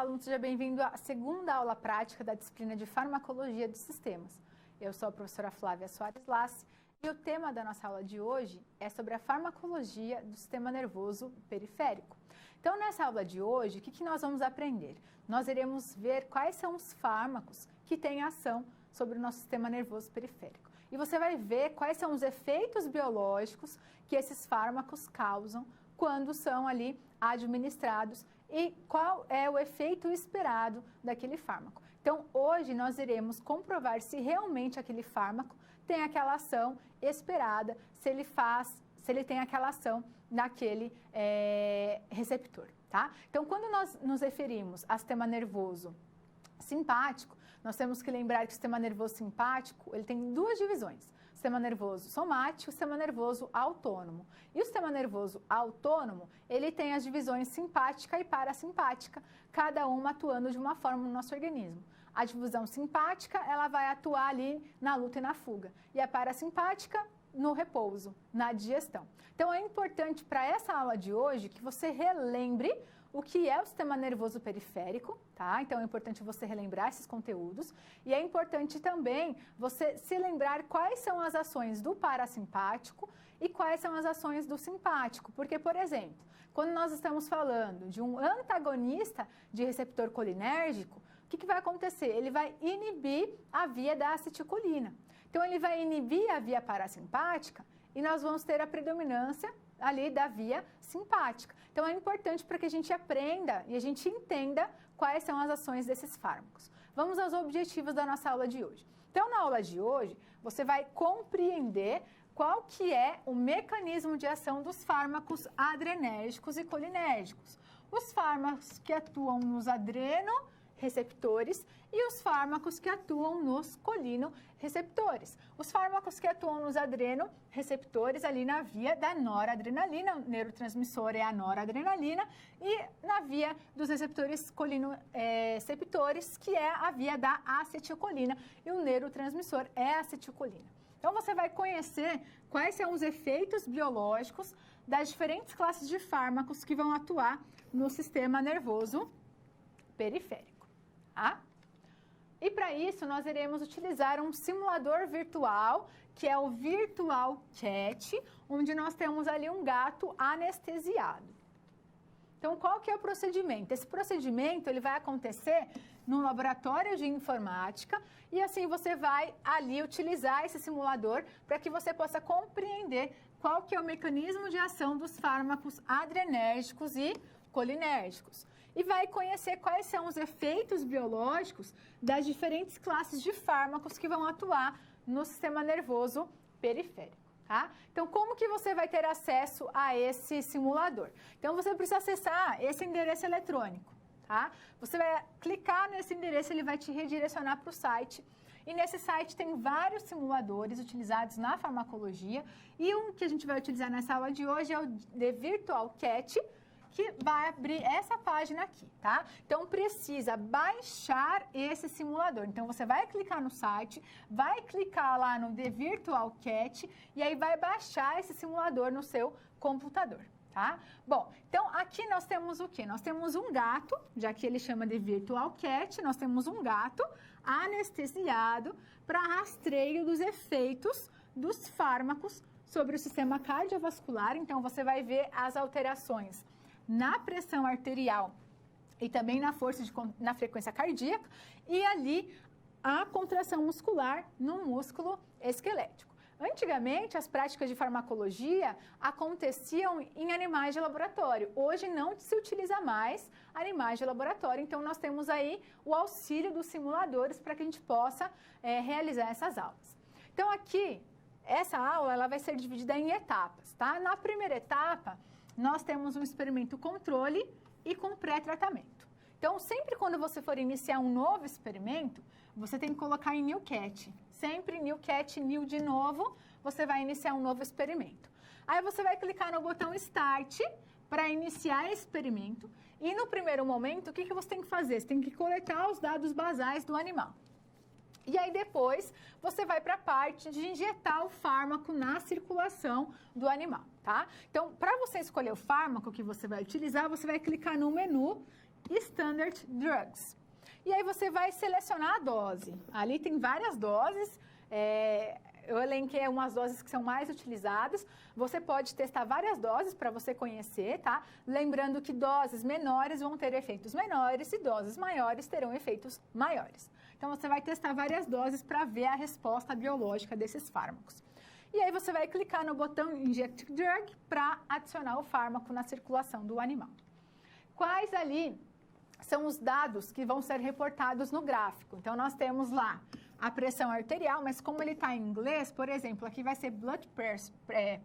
aluno, seja bem-vindo à segunda aula prática da disciplina de Farmacologia dos Sistemas. Eu sou a professora Flávia Soares Lassi e o tema da nossa aula de hoje é sobre a farmacologia do sistema nervoso periférico. Então, nessa aula de hoje, o que nós vamos aprender? Nós iremos ver quais são os fármacos que têm ação sobre o nosso sistema nervoso periférico. E você vai ver quais são os efeitos biológicos que esses fármacos causam quando são ali administrados e qual é o efeito esperado daquele fármaco. Então, hoje nós iremos comprovar se realmente aquele fármaco tem aquela ação esperada, se ele tem aquela ação naquele receptor, tá? Então, quando nós nos referimos ao sistema nervoso simpático, nós temos que lembrar que o sistema nervoso simpático, ele tem duas divisões. O sistema nervoso somático e o sistema nervoso autônomo. E o sistema nervoso autônomo, ele tem as divisões simpática e parasimpática, cada uma atuando de uma forma no nosso organismo. A divisão simpática, ela vai atuar ali na luta e na fuga. E a parasimpática, no repouso, na digestão. Então, é importante para essa aula de hoje que você relembre o que é o sistema nervoso periférico, tá? Então, é importante você relembrar esses conteúdos e é importante também você se lembrar quais são as ações do parasimpático e quais são as ações do simpático. Porque, por exemplo, quando nós estamos falando de um antagonista de receptor colinérgico, o que vai acontecer? Ele vai inibir a via da acetilcolina. Então, ele vai inibir a via parasimpática e nós vamos ter a predominância ali da via simpática. Então, é importante para que a gente aprenda e a gente entenda quais são as ações desses fármacos. Vamos aos objetivos da nossa aula de hoje. Então, na aula de hoje, você vai compreender qual que é o mecanismo de ação dos fármacos adrenérgicos e colinérgicos. Os fármacos que atuam nos adrenoreceptores e os fármacos que atuam nos colinoreceptores. Os fármacos que atuam nos adrenoreceptores ali na via da noradrenalina, o neurotransmissor é a noradrenalina, e na via dos receptores colinoreceptores, que é a via da acetilcolina, e o neurotransmissor é a acetilcolina. Então, você vai conhecer quais são os efeitos biológicos das diferentes classes de fármacos que vão atuar no sistema nervoso periférico, tá? E para isso, nós iremos utilizar um simulador virtual, que é o Virtual Cat, onde nós temos ali um gato anestesiado. Então, qual que é o procedimento? Esse procedimento, ele vai acontecer no laboratório de informática e assim você vai ali utilizar esse simulador para que você possa compreender qual que é o mecanismo de ação dos fármacos adrenérgicos e colinérgicos. E vai conhecer quais são os efeitos biológicos das diferentes classes de fármacos que vão atuar no sistema nervoso periférico, tá? Então, como que você vai ter acesso a esse simulador? Então, você precisa acessar esse endereço eletrônico, tá? Você vai clicar nesse endereço, ele vai te redirecionar para o site. E nesse site tem vários simuladores utilizados na farmacologia. E um que a gente vai utilizar nessa aula de hoje é o The Virtual Cat, que vai abrir essa página aqui, tá? Então, precisa baixar esse simulador. Então, você vai clicar no site, vai clicar lá no The Virtual Cat e aí vai baixar esse simulador no seu computador, tá? Bom, então, aqui nós temos o quê? Nós temos um gato, já que ele chama de Virtual Cat, nós temos um gato anestesiado para rastreio dos efeitos dos fármacos sobre o sistema cardiovascular. Então, você vai ver as alterações na pressão arterial e também na frequência cardíaca e ali a contração muscular no músculo esquelético. Antigamente, as práticas de farmacologia aconteciam em animais de laboratório. Hoje não se utiliza mais animais de laboratório, então nós temos aí o auxílio dos simuladores para que a gente possa realizar essas aulas. Então aqui, essa aula ela vai ser dividida em etapas, tá? Na primeira etapa, nós temos um experimento controle e com pré-tratamento. Então, sempre quando você for iniciar um novo experimento, você tem que colocar em New Cat. Sempre New Cat, New de novo, você vai iniciar um novo experimento. Aí você vai clicar no botão Start para iniciar esse experimento. E no primeiro momento, o que você tem que fazer? Você tem que coletar os dados basais do animal. E aí depois você vai para a parte de injetar o fármaco na circulação do animal, tá? Então, para você escolher o fármaco que você vai utilizar, você vai clicar no menu Standard Drugs. E aí você vai selecionar a dose. Ali tem várias doses, eu elenquei umas doses que são mais utilizadas. Você pode testar várias doses para você conhecer, tá? Lembrando que doses menores vão ter efeitos menores e doses maiores terão efeitos maiores. Então, você vai testar várias doses para ver a resposta biológica desses fármacos. E aí, você vai clicar no botão Inject Drug para adicionar o fármaco na circulação do animal. Quais ali são os dados que vão ser reportados no gráfico? Então, nós temos lá a pressão arterial, mas como ele está em inglês, por exemplo, aqui vai ser Blood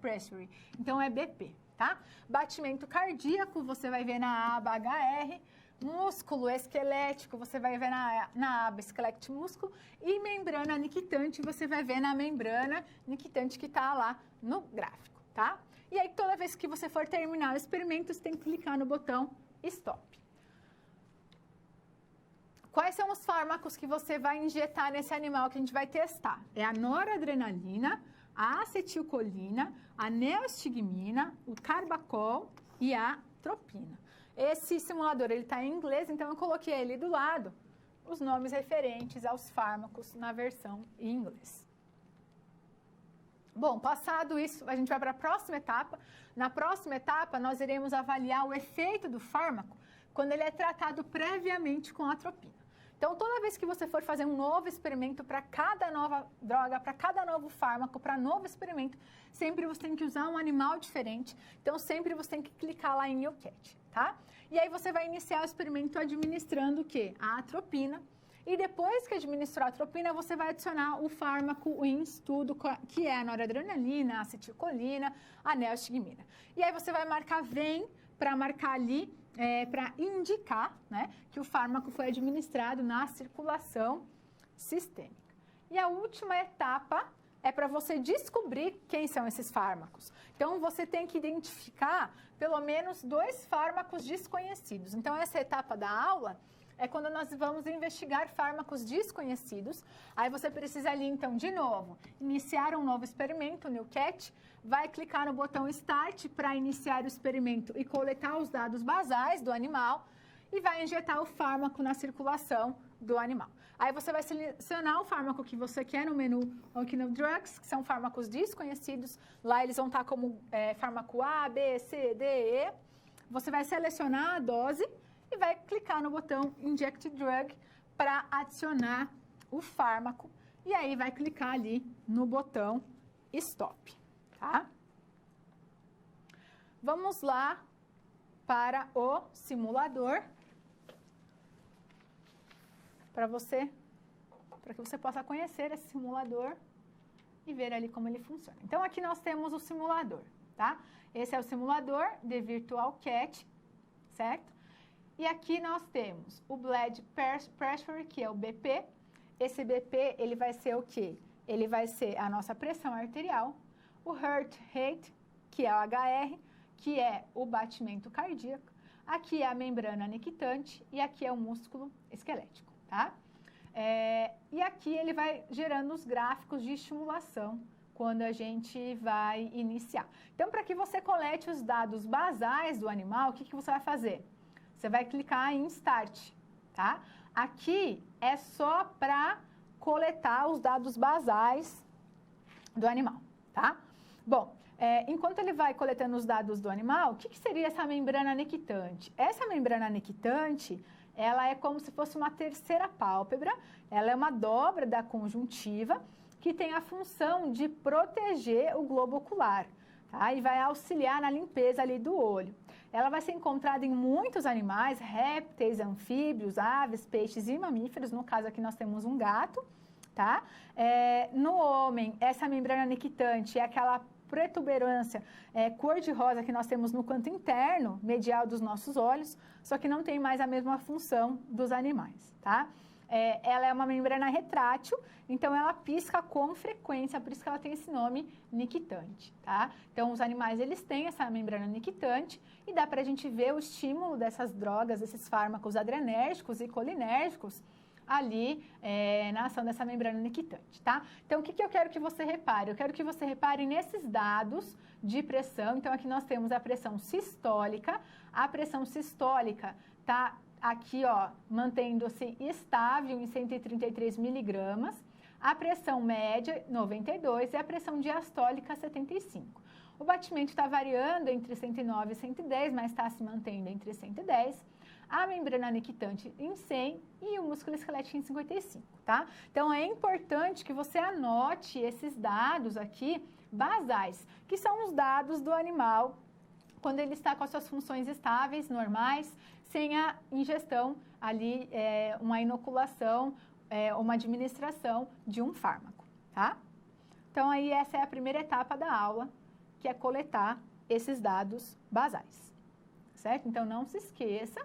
Pressure, então é BP, tá? Batimento cardíaco, você vai ver na aba HR, músculo esquelético, você vai ver na aba esqueleto músculo, e membrana nictitante, você vai ver na membrana nictitante que está lá no gráfico, tá? E aí, toda vez que você for terminar o experimento, você tem que clicar no botão Stop. Quais são os fármacos que você vai injetar nesse animal que a gente vai testar? É a noradrenalina, a acetilcolina, a neostigmina, o carbacol e a atropina. Esse simulador está em inglês, então eu coloquei ali do lado os nomes referentes aos fármacos na versão em inglês. Bom, passado isso, a gente vai para a próxima etapa. Na próxima etapa, nós iremos avaliar o efeito do fármaco quando ele é tratado previamente com atropina. Então, toda vez que você for fazer um novo experimento para cada nova droga, para cada novo fármaco, para novo experimento, sempre você tem que usar um animal diferente. Então, sempre você tem que clicar lá em New Cat, tá? E aí, você vai iniciar o experimento administrando o quê? A atropina. E depois que administrar a atropina, você vai adicionar o fármaco em estudo, que é a noradrenalina, a acetilcolina, a neostigmina. E aí, você vai marcar VEM para marcar ali, para indicar, né, que o fármaco foi administrado na circulação sistêmica. E a última etapa é para você descobrir quem são esses fármacos. Então, você tem que identificar pelo menos 2 fármacos desconhecidos. Então, essa etapa da aula é quando nós vamos investigar fármacos desconhecidos. Aí você precisa ali, então, de novo, iniciar um novo experimento, New Cat, vai clicar no botão Start para iniciar o experimento e coletar os dados basais do animal e vai injetar o fármaco na circulação do animal. Aí você vai selecionar o fármaco que você quer no menu Oncino Drugs, que são fármacos desconhecidos. Lá eles vão estar como fármaco A, B, C, D, E. Você vai selecionar a dose e vai clicar no botão Inject Drug para adicionar o fármaco. E aí vai clicar ali no botão Stop, tá? Vamos lá para o simulador, para que você possa conhecer esse simulador e ver ali como ele funciona. Então, aqui nós temos o simulador, tá? Esse é o simulador de Virtual Cat, certo? E aqui nós temos o Blood Pressure, que é o BP. Esse BP, ele vai ser o quê? Ele vai ser a nossa pressão arterial, o Heart Rate, que é o HR, que é o batimento cardíaco. Aqui é a membrana nictitante e aqui é o músculo esquelético, tá? E aqui ele vai gerando os gráficos de estimulação quando a gente vai iniciar. Então, para que você colete os dados basais do animal, o que você vai fazer? Você vai clicar em Start, tá? Aqui é só para coletar os dados basais do animal, tá? Bom, enquanto ele vai coletando os dados do animal, o que seria essa membrana nictitante? Essa membrana nictitante, ela é como se fosse uma terceira pálpebra, ela é uma dobra da conjuntiva que tem a função de proteger o globo ocular, tá? E vai auxiliar na limpeza ali do olho. Ela vai ser encontrada em muitos animais, répteis, anfíbios, aves, peixes e mamíferos. No caso aqui nós temos um gato, tá? No homem, essa membrana nictitante é aquela protuberância cor-de-rosa que nós temos no canto interno, medial dos nossos olhos, só que não tem mais a mesma função dos animais, tá? Ela é uma membrana retrátil, então ela pisca com frequência, por isso que ela tem esse nome nictitante, tá? Então, os animais, eles têm essa membrana nictitante e dá pra gente ver o estímulo dessas drogas, desses fármacos adrenérgicos e colinérgicos ali na ação dessa membrana nictitante, tá? Então, o que eu quero que você repare? Eu quero que você repare nesses dados de pressão. Então, aqui nós temos a pressão sistólica. A pressão sistólica tá aqui, ó, mantendo-se estável em 133 miligramas. A pressão média, 92, e a pressão diastólica, 75. O batimento está variando entre 109 e 110, mas está se mantendo entre 110. A membrana nictitante em 100 e o músculo esquelético em 55, tá? Então, é importante que você anote esses dados aqui basais, que são os dados do animal quando ele está com as suas funções estáveis, normais, sem a ingestão ali, uma inoculação, uma administração de um fármaco, tá? Então, aí essa é a primeira etapa da aula, que é coletar esses dados basais, certo? Então, não se esqueça,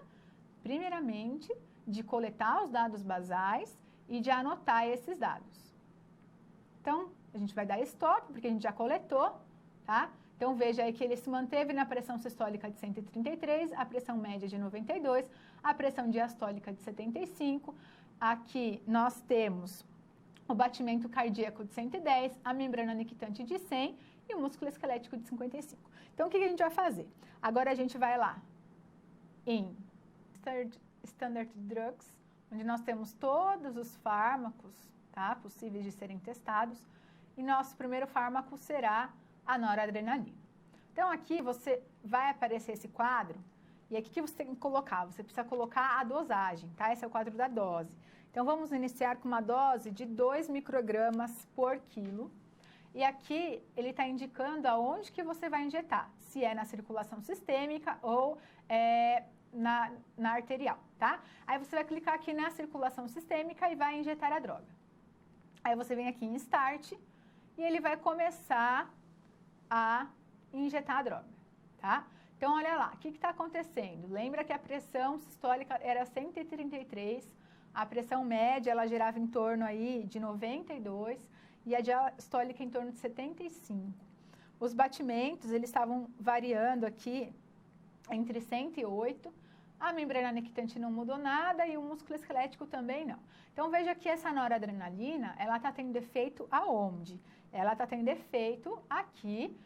primeiramente, de coletar os dados basais e de anotar esses dados. Então, a gente vai dar stop, porque a gente já coletou, tá? Então, veja aí que ele se manteve na pressão sistólica de 133, a pressão média de 92, a pressão diastólica de 75. Aqui nós temos o batimento cardíaco de 110, a membrana nictitante de 100 e o músculo esquelético de 55. Então, o que a gente vai fazer? Agora a gente vai lá em Standard Drugs, onde nós temos todos os fármacos, tá, possíveis de serem testados, e nosso primeiro fármaco será a noradrenalina. Então, aqui vai aparecer esse quadro, e aqui que você tem que colocar? Você precisa colocar a dosagem, tá? Esse é o quadro da dose. Então, vamos iniciar com uma dose de 2 microgramas por quilo. E aqui ele está indicando aonde que você vai injetar, se é na circulação sistêmica ou na arterial, tá? Aí você vai clicar aqui na circulação sistêmica e vai injetar a droga. Aí você vem aqui em Start e ele vai começar a injetar a droga, tá? Então, olha lá, o que está acontecendo? Lembra que a pressão sistólica era 133, a pressão média, ela girava em torno aí de 92 e a diastólica em torno de 75. Os batimentos, eles estavam variando aqui entre 108, a membrana nictitante não mudou nada e o músculo esquelético também não. Então, veja que essa noradrenalina, ela está tendo efeito aonde? Ela está tendo efeito aqui,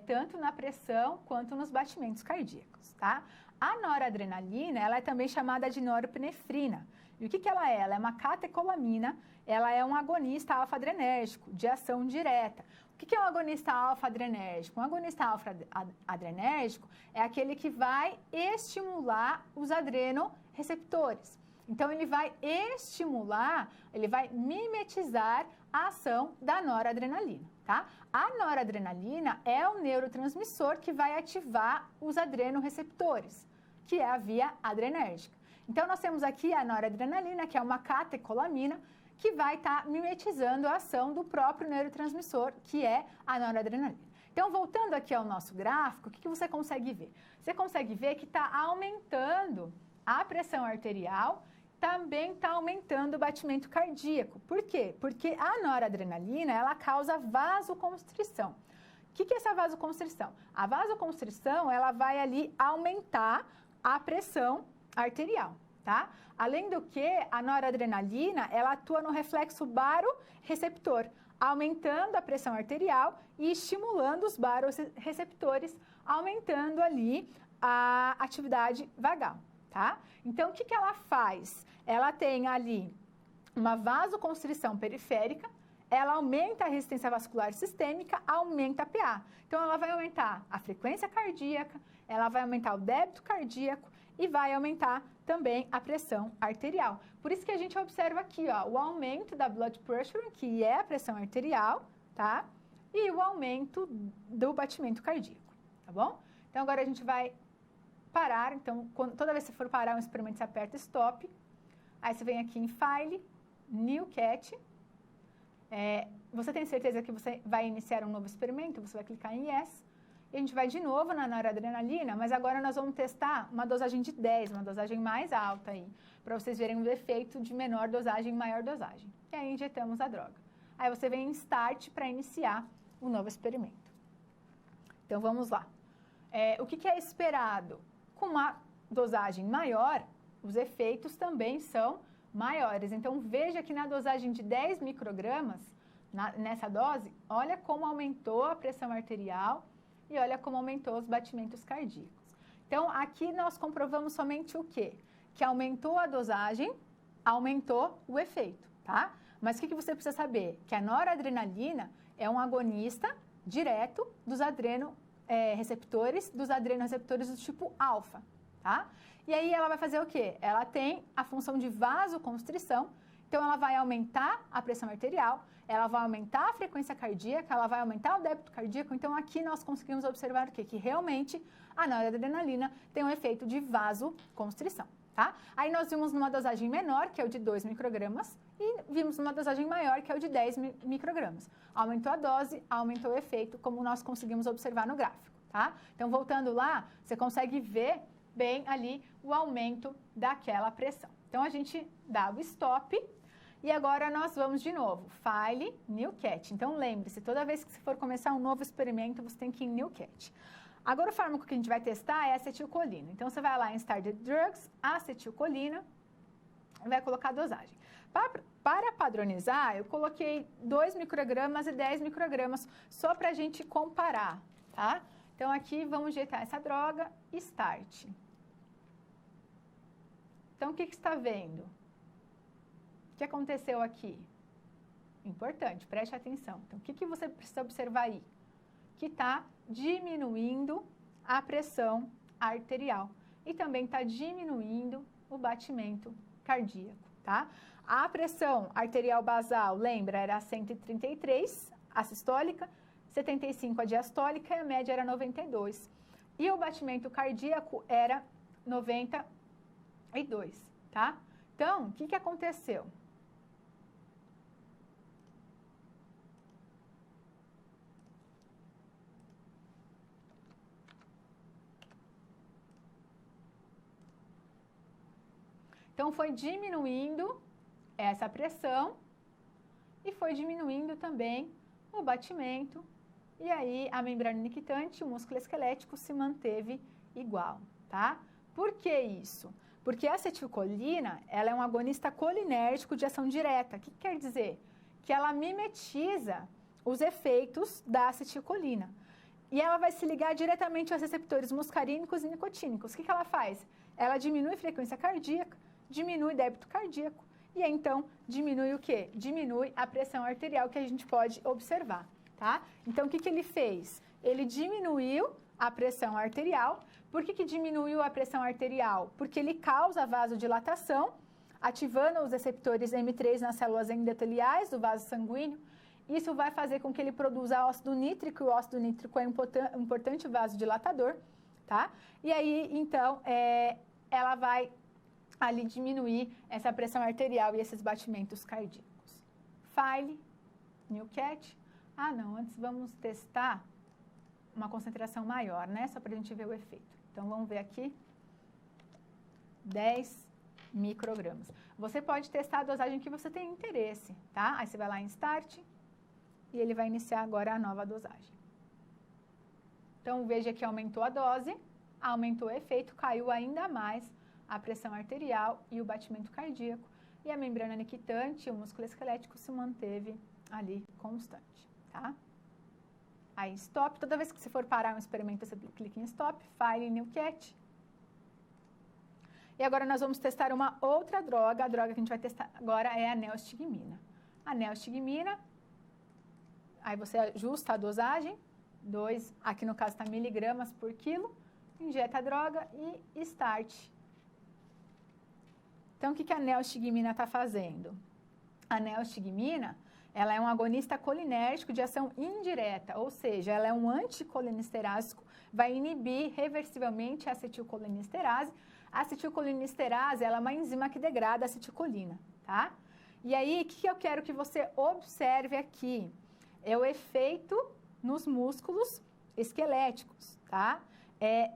tanto na pressão quanto nos batimentos cardíacos, tá? A noradrenalina, ela é também chamada de norepinefrina. E o que ela é? Ela é uma catecolamina, ela é um agonista alfa-adrenérgico, de ação direta. O que é um agonista alfa-adrenérgico? Um agonista alfa-adrenérgico é aquele que vai estimular os adrenoreceptores. Então, ele vai estimular, ele vai mimetizar a ação da noradrenalina, tá? A noradrenalina é o neurotransmissor que vai ativar os adrenoreceptores, que é a via adrenérgica. Então, nós temos aqui a noradrenalina, que é uma catecolamina, que vai estar mimetizando a ação do próprio neurotransmissor, que é a noradrenalina. Então, voltando aqui ao nosso gráfico, o que você consegue ver? Você consegue ver que está aumentando a pressão arterial, também está aumentando o batimento cardíaco. Por quê? Porque a noradrenalina, ela causa vasoconstrição. O que é essa vasoconstrição? A vasoconstrição, ela vai ali aumentar a pressão arterial, tá? Além do que, a noradrenalina, ela atua no reflexo baroreceptor, aumentando a pressão arterial e estimulando os baroreceptores, aumentando ali a atividade vagal, tá? Então, o que ela faz? Ela tem ali uma vasoconstrição periférica, ela aumenta a resistência vascular sistêmica, aumenta a PA. Então, ela vai aumentar a frequência cardíaca, ela vai aumentar o débito cardíaco e vai aumentar também a pressão arterial. Por isso que a gente observa aqui, ó, o aumento da blood pressure, que é a pressão arterial, tá? E o aumento do batimento cardíaco, tá bom? Então, agora a gente vai parar. Então, toda vez que você for parar um experimento, você aperta Stop. Aí você vem aqui em File, New Cat. Você tem certeza que você vai iniciar um novo experimento? Você vai clicar em Yes. E a gente vai de novo na noradrenalina, mas agora nós vamos testar uma dosagem de 10, uma dosagem mais alta aí, para vocês verem o efeito de menor dosagem e maior dosagem. E aí injetamos a droga. Aí você vem em Start para iniciar o novo experimento. Então vamos lá. O que é esperado? Com uma dosagem maior, os efeitos também são maiores. Então, veja que na dosagem de 10 microgramas, nessa dose, olha como aumentou a pressão arterial e olha como aumentou os batimentos cardíacos. Então, aqui nós comprovamos somente o quê? Que aumentou a dosagem, aumentou o efeito, tá? Mas o que você precisa saber? Que a noradrenalina é um agonista direto dos adrenoreceptores do tipo alfa, tá? E aí ela vai fazer o quê? Ela tem a função de vasoconstrição, então ela vai aumentar a pressão arterial, ela vai aumentar a frequência cardíaca, ela vai aumentar o débito cardíaco. Então aqui nós conseguimos observar o quê? Que realmente a noradrenalina tem um efeito de vasoconstrição, tá? Aí nós vimos numa dosagem menor, que é o de 2 microgramas, e vimos numa dosagem maior, que é o de 10 microgramas. Aumentou a dose, aumentou o efeito, como nós conseguimos observar no gráfico, tá? Então, voltando lá, você consegue ver bem ali o aumento daquela pressão. Então, a gente dá o stop e agora nós vamos de novo. File, New Cat. Então, lembre-se, toda vez que você for começar um novo experimento, você tem que ir em New Cat. Agora, o fármaco que a gente vai testar é a acetilcolina. Então, você vai lá em Started Drugs, acetilcolina, e vai colocar a dosagem. Para padronizar, eu coloquei 2 microgramas e 10 microgramas, só para a gente comparar, tá? Então, aqui, vamos injetar essa droga, Start. Então, o que você está vendo? O que aconteceu aqui? Importante, preste atenção. Então, o que você precisa observar aí? Que está diminuindo a pressão arterial e também está diminuindo o batimento cardíaco, tá? A pressão arterial basal, lembra, era 133, a sistólica, 75 a diastólica e a média era 92. E o batimento cardíaco era 92, tá? Então, o que aconteceu? Então, foi diminuindo essa pressão e foi diminuindo também o batimento. E aí, a membrana nictitante, o músculo esquelético, se manteve igual, tá? Por que isso? Porque a acetilcolina, ela é um agonista colinérgico de ação direta. O que quer dizer? Que ela mimetiza os efeitos da acetilcolina. E ela vai se ligar diretamente aos receptores muscarínicos e nicotínicos. O que ela faz? Ela diminui a frequência cardíaca, diminui débito cardíaco e então diminui o quê? Diminui a pressão arterial que a gente pode observar, tá? Então, o que ele fez? Ele diminuiu a pressão arterial. Por que diminuiu a pressão arterial? Porque ele causa vasodilatação, ativando os receptores M3 nas células endoteliais do vaso sanguíneo. Isso vai fazer com que ele produza óxido nítrico, e o óxido nítrico é um importante vasodilatador, tá? E aí, então, ela vai ali diminuir essa pressão arterial e esses batimentos cardíacos. File, New Cat. Ah, não, antes vamos testar uma concentração maior, né? Só para a gente ver o efeito. Então, vamos ver aqui. 10 microgramas. Você pode testar a dosagem que você tem interesse, tá? Aí você vai lá em Start e ele vai iniciar agora a nova dosagem. Então, veja que aumentou a dose, aumentou o efeito, caiu ainda mais a pressão arterial e o batimento cardíaco. E a membrana nictitante, o músculo esquelético, se manteve ali constante, tá? Aí, stop. Toda vez que você for parar um experimento, você clica em stop, file, New Cat. E agora nós vamos testar uma outra droga. A droga que a gente vai testar agora é a neostigmina. A neostigmina, aí você ajusta a dosagem, aqui no caso está miligramas por quilo, injeta a droga e start. Então, o que a neostigmina está fazendo? A neostigmina, ela é um agonista colinérgico de ação indireta, ou seja, ela é um anticolinesterásico, vai inibir reversivelmente a acetilcolinesterase. A acetilcolinesterase, ela é uma enzima que degrada a acetilcolina, tá? E aí, o que eu quero que você observe aqui? É o efeito nos músculos esqueléticos, tá?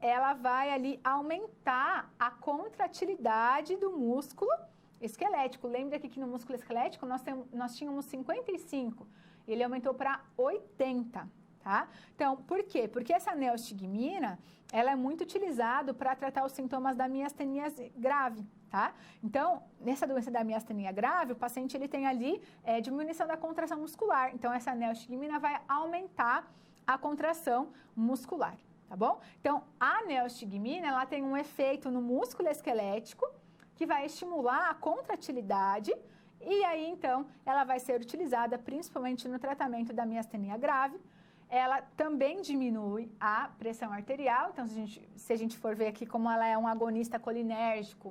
Ela vai ali aumentar a contratilidade do músculo esquelético. Lembra que aqui no músculo esquelético nós tínhamos 55, ele aumentou para 80, tá? Então, por quê? Porque essa neostigmina, ela é muito utilizada para tratar os sintomas da miastenia grave, tá? Então, nessa doença da miastenia grave, o paciente ele tem ali diminuição da contração muscular. Então, essa neostigmina vai aumentar a contração muscular, tá bom? Então, a neostigmina, ela tem um efeito no músculo esquelético que vai estimular a contratilidade e aí, então, ela vai ser utilizada principalmente no tratamento da miastenia grave. Ela também diminui a pressão arterial, então se a gente for ver aqui como ela é um agonista colinérgico,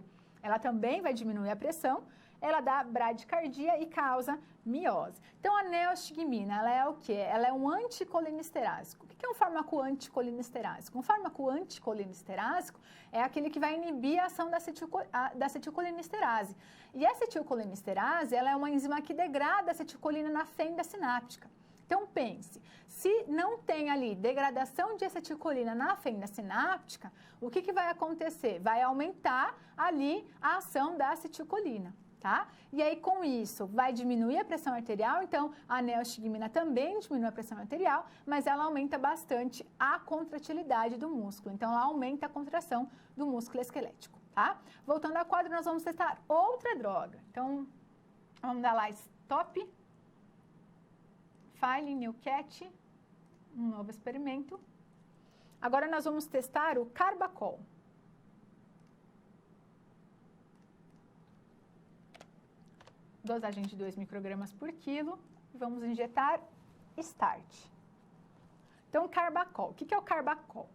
ela também vai diminuir a pressão, ela dá bradicardia e causa miose. Então a neostigmina, ela é o quê? Ela é um anticolinesterásico. O que é um fármaco anticolinesterásico? Um fármaco anticolinesterásico é aquele que vai inibir a ação da acetilcolinesterase. E a acetilcolinesterase, ela é uma enzima que degrada a acetilcolina na fenda sináptica. Então, pense, se não tem ali degradação de acetilcolina na fenda sináptica, o que vai acontecer? Vai aumentar ali a ação da acetilcolina, tá? E aí, com isso, vai diminuir a pressão arterial, então a neostigmina também diminui a pressão arterial, mas ela aumenta bastante a contratilidade do músculo, então ela aumenta a contração do músculo esquelético, tá? Voltando ao quadro, nós vamos testar outra droga. Então, vamos dar lá stop. File, New Cat, um novo experimento. Agora nós vamos testar o Carbachol. Dosagem de 2 microgramas por quilo. Vamos injetar Start. Então, Carbachol. O que é o Carbachol?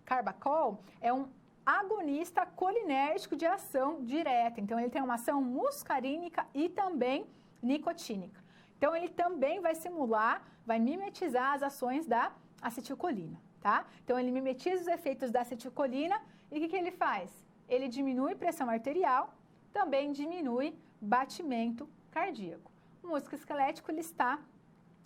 Carbachol é um agonista colinérgico de ação direta. Então, ele tem uma ação muscarínica e também nicotínica. Então, ele também vai simular, vai mimetizar as ações da acetilcolina, tá? Então, ele mimetiza os efeitos da acetilcolina e o que ele faz? Ele diminui pressão arterial, também diminui batimento cardíaco. O músculo esquelético, ele está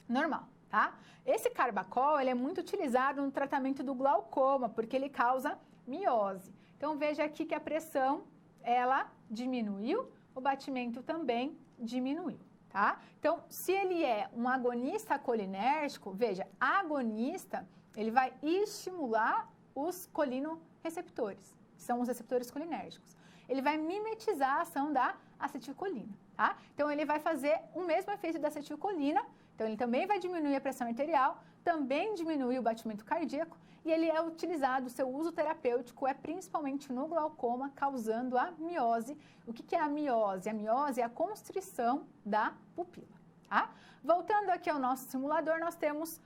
normal, tá? Esse Carbachol, ele é muito utilizado no tratamento do glaucoma, porque ele causa miose. Então, veja aqui que a pressão, ela diminuiu, o batimento também diminuiu. Tá? Então, se ele é um agonista colinérgico, veja, agonista, ele vai estimular os colinoreceptores, que são os receptores colinérgicos. Ele vai mimetizar a ação da acetilcolina, tá? Então, ele vai fazer o mesmo efeito da acetilcolina, então ele também vai diminuir a pressão arterial, também diminuir o batimento cardíaco, e ele é utilizado, seu uso terapêutico é principalmente no glaucoma, causando a miose. O que é a miose? A miose é a constrição da pupila, tá? Voltando aqui ao nosso simulador, nós temos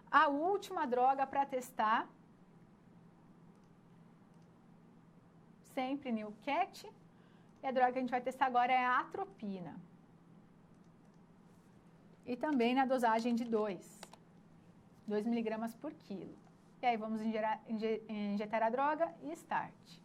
a última droga para testar. Sempre New Cat. E a droga que a gente vai testar agora é a atropina. E também na dosagem de 2 miligramas por quilo. E aí vamos injetar a droga e start.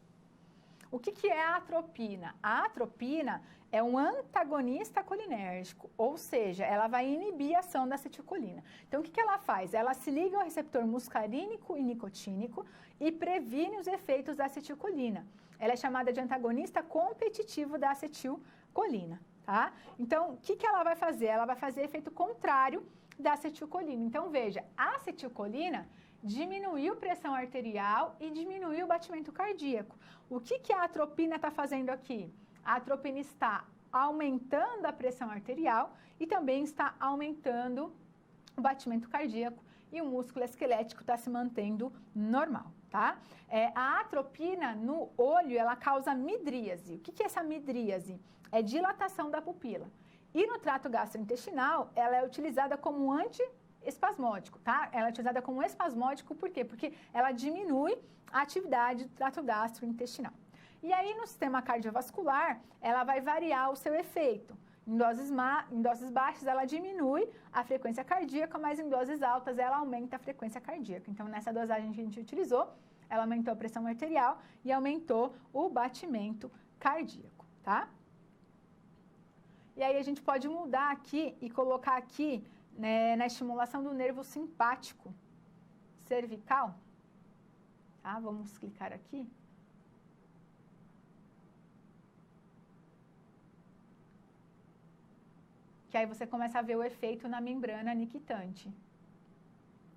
O que é a atropina? A atropina é um antagonista colinérgico, ou seja, ela vai inibir a ação da acetilcolina. Então, o que ela faz? Ela se liga ao receptor muscarínico e nicotínico e previne os efeitos da acetilcolina. Ela é chamada de antagonista competitivo da acetilcolina, tá? Então, o que ela vai fazer? Ela vai fazer efeito contrário da acetilcolina. Então, veja, a acetilcolina diminuiu pressão arterial e diminuiu o batimento cardíaco. O que a atropina está fazendo aqui? A atropina está aumentando a pressão arterial e também está aumentando o batimento cardíaco e o músculo esquelético está se mantendo normal, tá? A atropina no olho, ela causa midríase. O que é essa midríase? É dilatação da pupila. E no trato gastrointestinal, ela é utilizada como antiespasmódico, tá? Ela é utilizada como espasmódico, por quê? Porque ela diminui a atividade do trato gastrointestinal. E aí, no sistema cardiovascular, ela vai variar o seu efeito. Em doses baixas, ela diminui a frequência cardíaca, mas em doses altas, ela aumenta a frequência cardíaca. Então, nessa dosagem que a gente utilizou, ela aumentou a pressão arterial e aumentou o batimento cardíaco, tá? E aí, a gente pode mudar aqui e colocar aqui, né, na estimulação do nervo simpático cervical. Tá? Vamos clicar aqui. Que aí você começa a ver o efeito na membrana niquitante,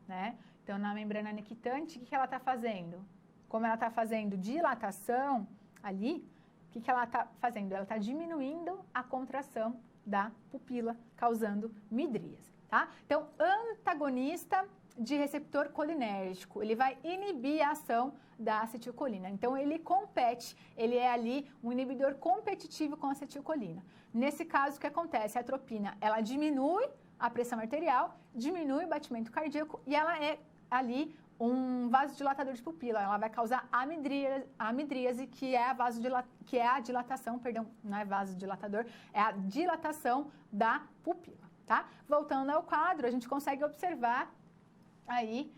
né? Então, na membrana niquitante, o que ela está fazendo? Como ela está fazendo dilatação ali, o que ela está fazendo? Ela está diminuindo a contração da pupila, causando midríase, tá? Então, antagonista de receptor colinérgico, ele vai inibir a ação da acetilcolina. Então, ele compete, ele é ali um inibidor competitivo com a acetilcolina. Nesse caso, o que acontece? A atropina, ela diminui a pressão arterial, diminui o batimento cardíaco e ela é ali um vasodilatador de pupila. Ela vai causar a midríase, que é a dilatação, perdão, não é vasodilatador, é a dilatação da pupila, tá? Voltando ao quadro, a gente consegue observar aí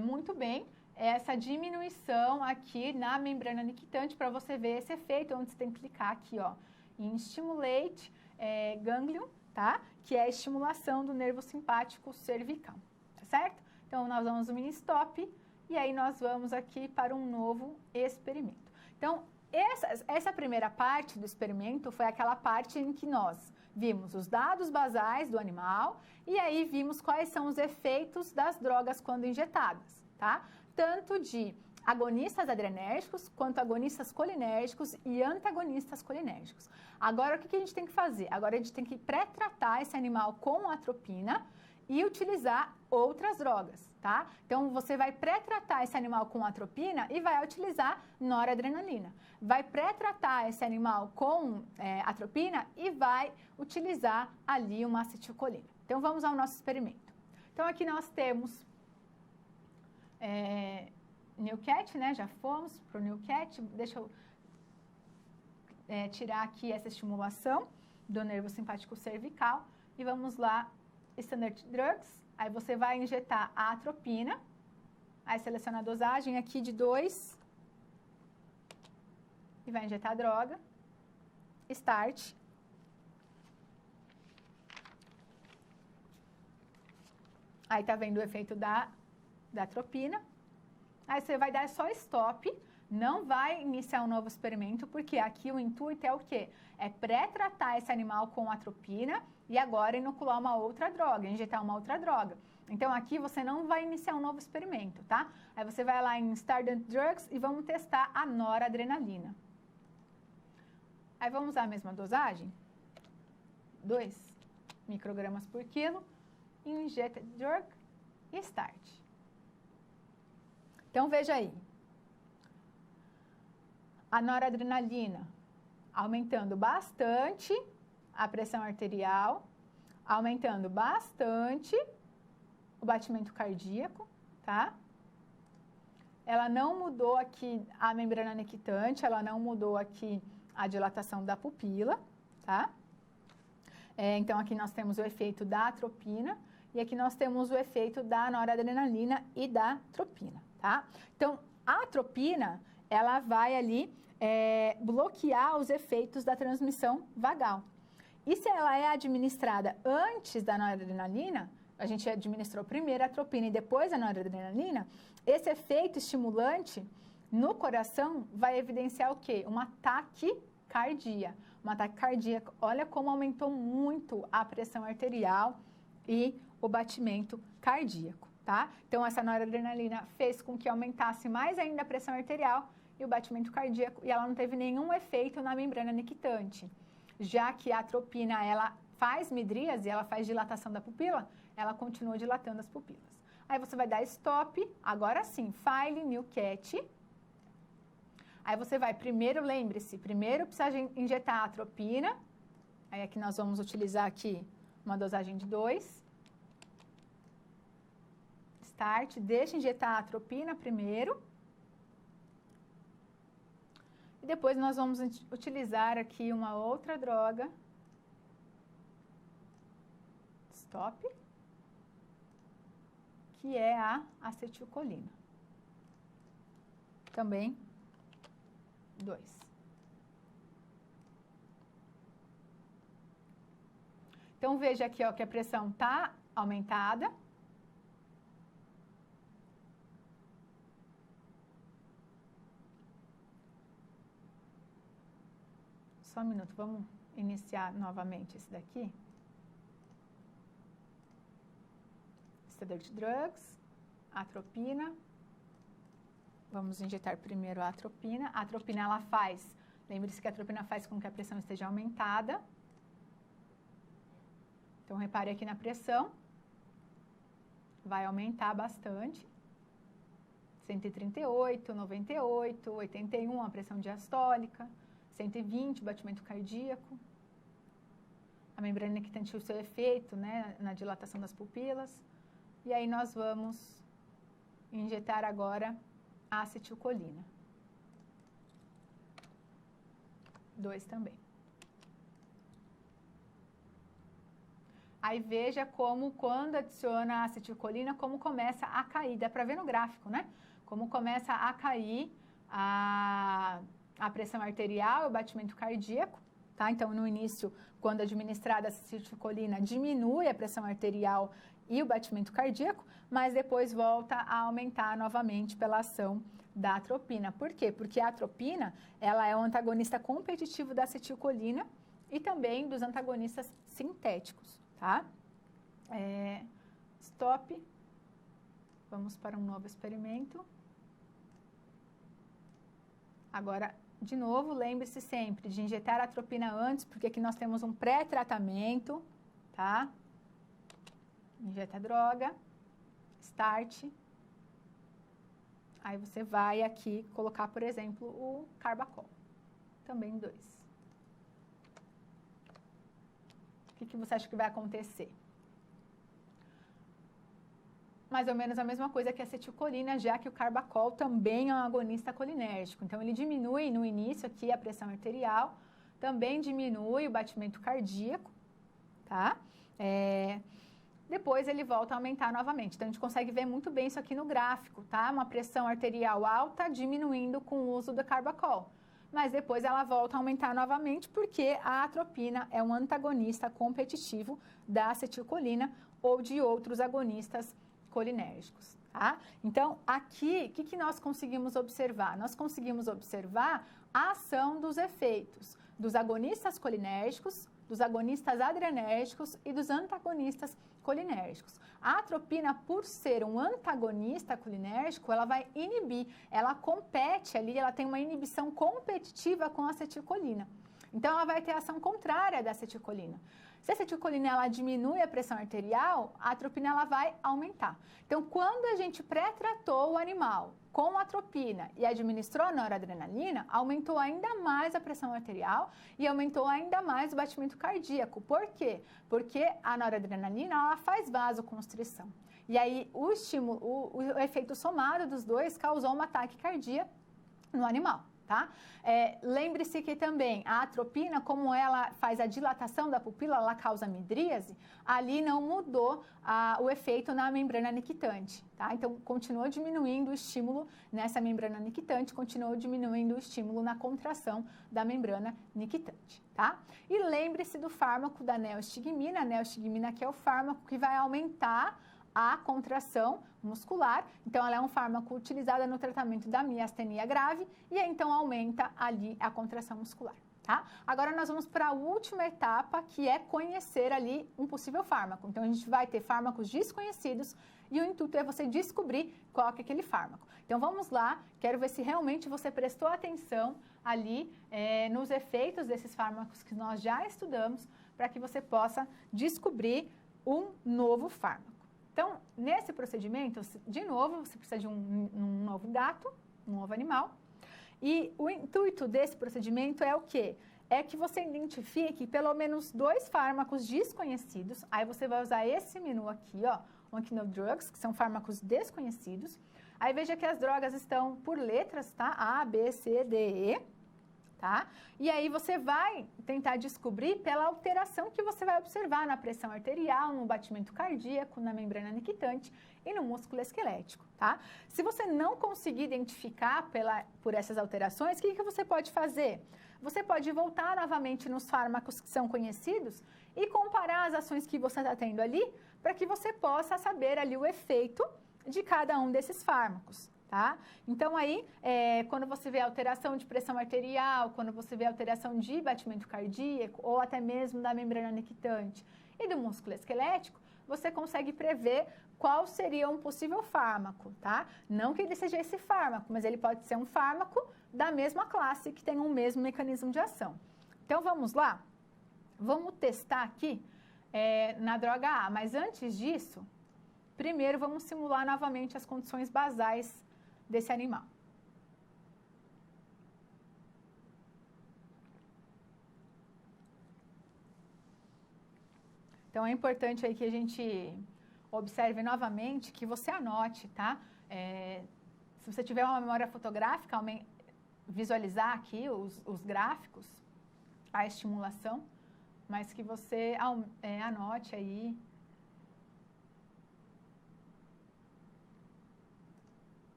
muito bem essa diminuição aqui na membrana nictitante para você ver esse efeito, onde você tem que clicar aqui, ó, em Stimulate Ganglion, tá? Que é a estimulação do nervo simpático cervical, tá certo? Então, nós vamos no mini-stop e aí nós vamos aqui para um novo experimento. Então, essa primeira parte do experimento foi aquela parte em que nós vimos os dados basais do animal e aí vimos quais são os efeitos das drogas quando injetadas, tá? Tanto de agonistas adrenérgicos, quanto agonistas colinérgicos e antagonistas colinérgicos. Agora, o que a gente tem que fazer? Agora, a gente tem que pré-tratar esse animal com atropina e utilizar outras drogas, tá? Então, você vai pré-tratar esse animal com atropina e vai utilizar noradrenalina. Vai pré-tratar esse animal com atropina e vai utilizar ali uma acetilcolina. Então, vamos ao nosso experimento. Então, aqui nós temos New Cat, né? Já fomos para o New Cat. Deixa eu tirar aqui essa estimulação do nervo simpático cervical e vamos lá, Standard Drugs. Aí você vai injetar a atropina, aí seleciona a dosagem aqui de 2 e vai injetar a droga, Start. Aí tá vendo o efeito da atropina. Aí você vai dar só stop, não vai iniciar um novo experimento, porque aqui o intuito é o quê? É pré-tratar esse animal com atropina e agora inocular uma outra droga, injetar uma outra droga. Então, aqui você não vai iniciar um novo experimento, tá? Aí você vai lá em Standard Drugs e vamos testar a noradrenalina. Aí vamos usar a mesma dosagem, 2 microgramas por quilo, Injected Drug e Start. Então, veja aí. A noradrenalina aumentando bastante a pressão arterial, aumentando bastante o batimento cardíaco, tá? Ela não mudou aqui a membrana nictitante, ela não mudou aqui a dilatação da pupila, tá? Então, aqui nós temos o efeito da atropina e aqui nós temos o efeito da noradrenalina e da atropina, tá? Então, a atropina, ela vai ali bloquear os efeitos da transmissão vagal. E se ela é administrada antes da noradrenalina, a gente administrou primeiro a atropina e depois a noradrenalina, esse efeito estimulante no coração vai evidenciar o quê? Uma taquicardia. Uma taquicardia, olha como aumentou muito a pressão arterial e o batimento cardíaco, tá? Então, essa noradrenalina fez com que aumentasse mais ainda a pressão arterial e o batimento cardíaco, e ela não teve nenhum efeito na membrana nictitante. Já que a atropina, ela faz midríase, ela faz dilatação da pupila, ela continua dilatando as pupilas. Aí você vai dar stop, agora sim, File New Cat. Aí você vai, primeiro, lembre-se, primeiro precisa injetar a atropina. Aí aqui nós vamos utilizar aqui uma dosagem de 2. Start, deixa injetar a atropina primeiro. E depois nós vamos utilizar aqui uma outra droga. Stop. Que é a acetilcolina. Também 2. Então, veja aqui, ó, que a pressão está aumentada. Só um minuto, vamos iniciar novamente esse daqui. Standard Drugs, atropina. Vamos injetar primeiro a atropina. A atropina, ela faz Lembre-se que a atropina faz com que a pressão esteja aumentada. Então, repare aqui na pressão. Vai aumentar bastante. 138, 98, 81, a pressão diastólica. 120, o batimento cardíaco. A membrana nictante o seu efeito, né, na dilatação das pupilas. E aí nós vamos injetar agora a acetilcolina. 2 também. Aí veja como, quando adiciona a acetilcolina, como começa a cair. Dá para ver no gráfico, né? Como começa a cair a pressão arterial e o batimento cardíaco. Tá? Então, no início, quando administrada a acetilcolina, diminui a pressão arterial e o batimento cardíaco, mas depois volta a aumentar novamente pela ação da atropina. Por quê? Porque a atropina, ela é um antagonista competitivo da acetilcolina e também dos antagonistas sintéticos, tá? Stop. Vamos para um novo experimento. Agora, de novo, lembre-se sempre de injetar a atropina antes, porque aqui nós temos um pré-tratamento, tá? Injeta a droga, start. Aí você vai aqui colocar, por exemplo, o Carbachol, também 2. O que você acha que vai acontecer? Mais ou menos a mesma coisa que a acetilcolina, já que o Carbachol também é um agonista colinérgico. Então, ele diminui no início aqui a pressão arterial, também diminui o batimento cardíaco, tá? Depois ele volta a aumentar novamente. Então, a gente consegue ver muito bem isso aqui no gráfico, tá? Uma pressão arterial alta diminuindo com o uso do Carbachol. Mas depois ela volta a aumentar novamente porque a atropina é um antagonista competitivo da acetilcolina ou de outros agonistas colinérgicos, tá? Então, aqui, o que nós conseguimos observar? Nós conseguimos observar a ação dos efeitos dos agonistas colinérgicos, dos agonistas adrenérgicos e dos antagonistas colinérgicos. A atropina, por ser um antagonista colinérgico, ela vai inibir, ela compete ali, ela tem uma inibição competitiva com a acetilcolina. Então, ela vai ter ação contrária da acetilcolina. Se a acetilcolina ela diminui a pressão arterial, a atropina ela vai aumentar. Então, quando a gente pré-tratou o animal com atropina e administrou a noradrenalina, aumentou ainda mais a pressão arterial e aumentou ainda mais o batimento cardíaco. Por quê? Porque a noradrenalina ela faz vasoconstrição. E aí, o estímulo, o efeito somado dos dois causou uma taquicardia no animal. Tá? Lembre-se que também a atropina, como ela faz a dilatação da pupila, ela causa midríase, ali não mudou o efeito na membrana nictante, tá? Então, continuou diminuindo o estímulo nessa membrana nictante, continuou diminuindo o estímulo na contração da membrana nictante, tá? E lembre-se do fármaco da neostigmina, a neostigmina que é o fármaco que vai aumentar a contração muscular. Então, ela é um fármaco utilizado no tratamento da miastenia grave e aí, então, aumenta ali a contração muscular, tá? Agora, nós vamos para a última etapa, que é conhecer ali um possível fármaco. Então, a gente vai ter fármacos desconhecidos e o intuito é você descobrir qual que é aquele fármaco. Então, vamos lá, quero ver se realmente você prestou atenção ali nos efeitos desses fármacos que nós já estudamos, para que você possa descobrir um novo fármaco. Então, nesse procedimento, de novo, você precisa de um novo gato, um novo animal. E o intuito desse procedimento é o quê? É que você identifique pelo menos 2 fármacos desconhecidos. Aí você vai usar esse menu aqui, ó, Ranking of Drugs, que são fármacos desconhecidos. Aí veja que as drogas estão por letras, tá? A, B, C, D, E. Tá? E aí você vai tentar descobrir pela alteração que você vai observar na pressão arterial, no batimento cardíaco, na membrana nictante e no músculo esquelético, tá? Se você não conseguir identificar por essas alterações, o que você pode fazer? Você pode voltar novamente nos fármacos que são conhecidos e comparar as ações que você está tendo ali, para que você possa saber ali o efeito de cada um desses fármacos. Tá? Então, aí, quando você vê alteração de pressão arterial, quando você vê alteração de batimento cardíaco, ou até mesmo da membrana nictante e do músculo esquelético, você consegue prever qual seria um possível fármaco, tá? Não que ele seja esse fármaco, mas ele pode ser um fármaco da mesma classe, que tem o mesmo mecanismo de ação. Então, vamos lá? Vamos testar aqui na droga A, mas antes disso, primeiro vamos simular novamente as condições basais desse animal. Então, é importante aí que a gente observe novamente, que você anote, tá? Se você tiver uma memória fotográfica, visualizar aqui os gráficos, a estimulação, mas que você anote aí.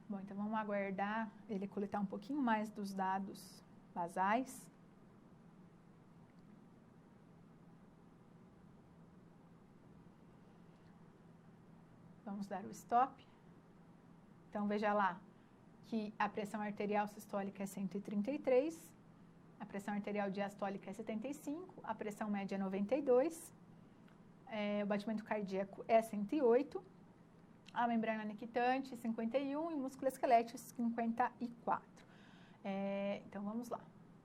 Bom, então vamos aguardar ele coletar um pouquinho mais dos dados basais. Vamos dar o stop. Então, veja lá que a pressão arterial sistólica é 133, a pressão arterial diastólica é 75, a pressão média é 92, o batimento cardíaco é 108, a membrana nictitante 51 e o músculo esquelético 54. Então, vamos lá.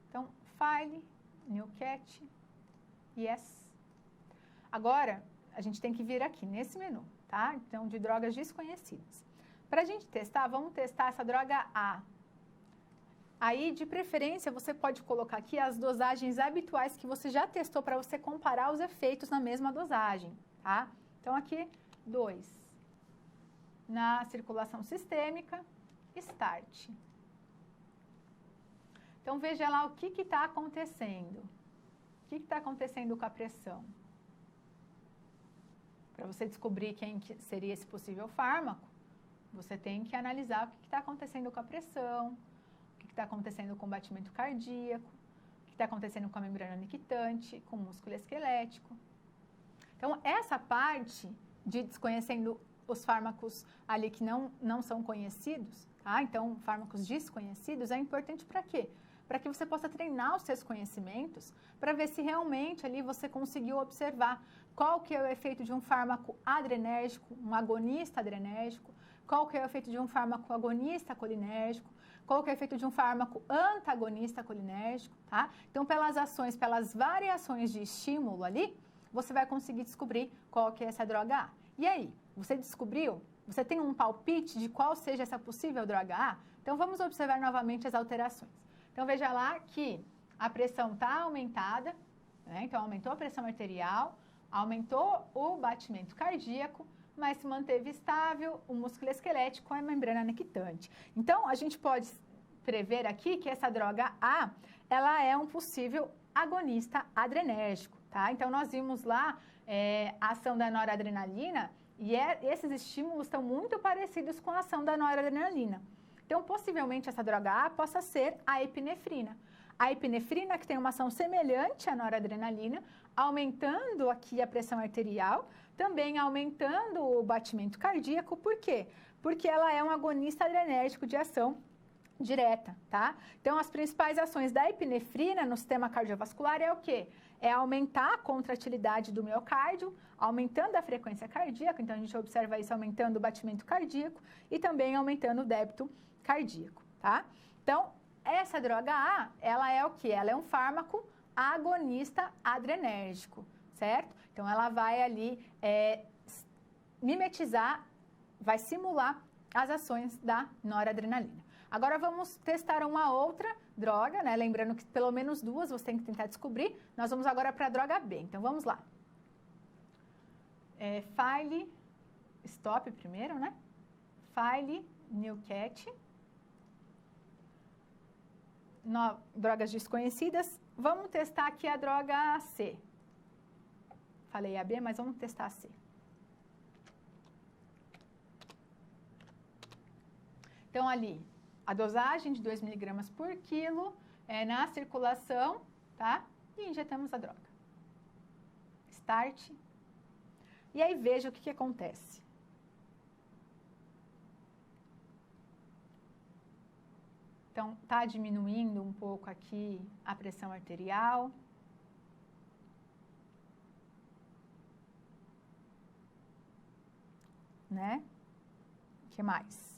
Então, File, New Cat, Yes. Agora, a gente tem que vir aqui nesse menu, tá? Então, de drogas desconhecidas. Para a gente testar, vamos testar essa droga A. Aí, de preferência, você pode colocar aqui as dosagens habituais que você já testou para você comparar os efeitos na mesma dosagem, tá? Então, aqui, 2. Na circulação sistêmica, Start. Então, veja lá o que está acontecendo. O que está acontecendo com a pressão? Para você descobrir quem seria esse possível fármaco, você tem que analisar o que está acontecendo com a pressão, o que está acontecendo com o batimento cardíaco, o que está acontecendo com a membrana nictitante, com o músculo esquelético. Então, essa parte de desconhecendo os fármacos ali que não são conhecidos, tá? Então, fármacos desconhecidos é importante para quê? Para que você possa treinar os seus conhecimentos, para ver se realmente ali você conseguiu observar qual que é o efeito de um fármaco adrenérgico, um agonista adrenérgico, qual que é o efeito de um fármaco agonista colinérgico, qual que é o efeito de um fármaco antagonista colinérgico, tá? Então, pelas ações, pelas variações de estímulo ali, você vai conseguir descobrir qual que é essa droga A. E aí, você descobriu? Você tem um palpite de qual seja essa possível droga A? Então, vamos observar novamente as alterações. Então, veja lá que a pressão está aumentada, né? Então, aumentou a pressão arterial, aumentou o batimento cardíaco, mas se manteve estável o músculo esquelético com a membrana nictitante. Então, a gente pode prever aqui que essa droga A, ela é um possível agonista adrenérgico, tá? Então, nós vimos lá a ação da noradrenalina e esses estímulos estão muito parecidos com a ação da noradrenalina. Então, possivelmente, essa droga A possa ser a epinefrina. A epinefrina, que tem uma ação semelhante à noradrenalina, aumentando aqui a pressão arterial, também aumentando o batimento cardíaco. Por quê? Porque ela é um agonista adrenérgico de ação direta, tá? Então, as principais ações da epinefrina no sistema cardiovascular é o quê? É aumentar a contratilidade do miocárdio, aumentando a frequência cardíaca, então a gente observa isso aumentando o batimento cardíaco e também aumentando o débito cardíaco, tá? Então, essa droga A, ela é o quê? Ela é um fármaco agonista adrenérgico, certo? Então, ela vai ali mimetizar, vai simular as ações da noradrenalina. Agora, vamos testar uma outra droga, né? Lembrando que pelo menos duas você tem que tentar descobrir. Nós vamos agora para a droga B. Então, vamos lá. File, stop primeiro, né? File, New Cat. Drogas desconhecidas. Vamos testar aqui a droga C. Falei a B, mas vamos testar a C. Então, ali, a dosagem de 2 miligramas por quilo na circulação, tá? E injetamos a droga. Start. E aí, veja o que acontece. Então, tá diminuindo um pouco aqui a pressão arterial. Né? O que mais?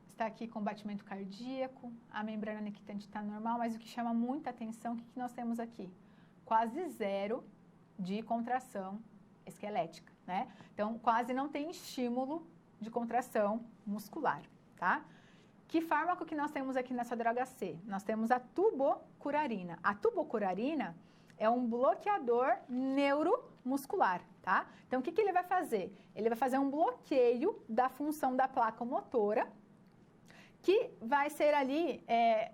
Está aqui com batimento cardíaco, a membrana nectante está normal, mas o que chama muita atenção, o que nós temos aqui? Quase zero de contração esquelética, né? Então, quase não tem estímulo de contração muscular, tá? Que fármaco que nós temos aqui nessa droga C? Nós temos a tubocurarina. A tubocurarina é um bloqueador neuromuscular, tá? Então, o que ele vai fazer? Ele vai fazer um bloqueio da função da placa motora, que vai ser ali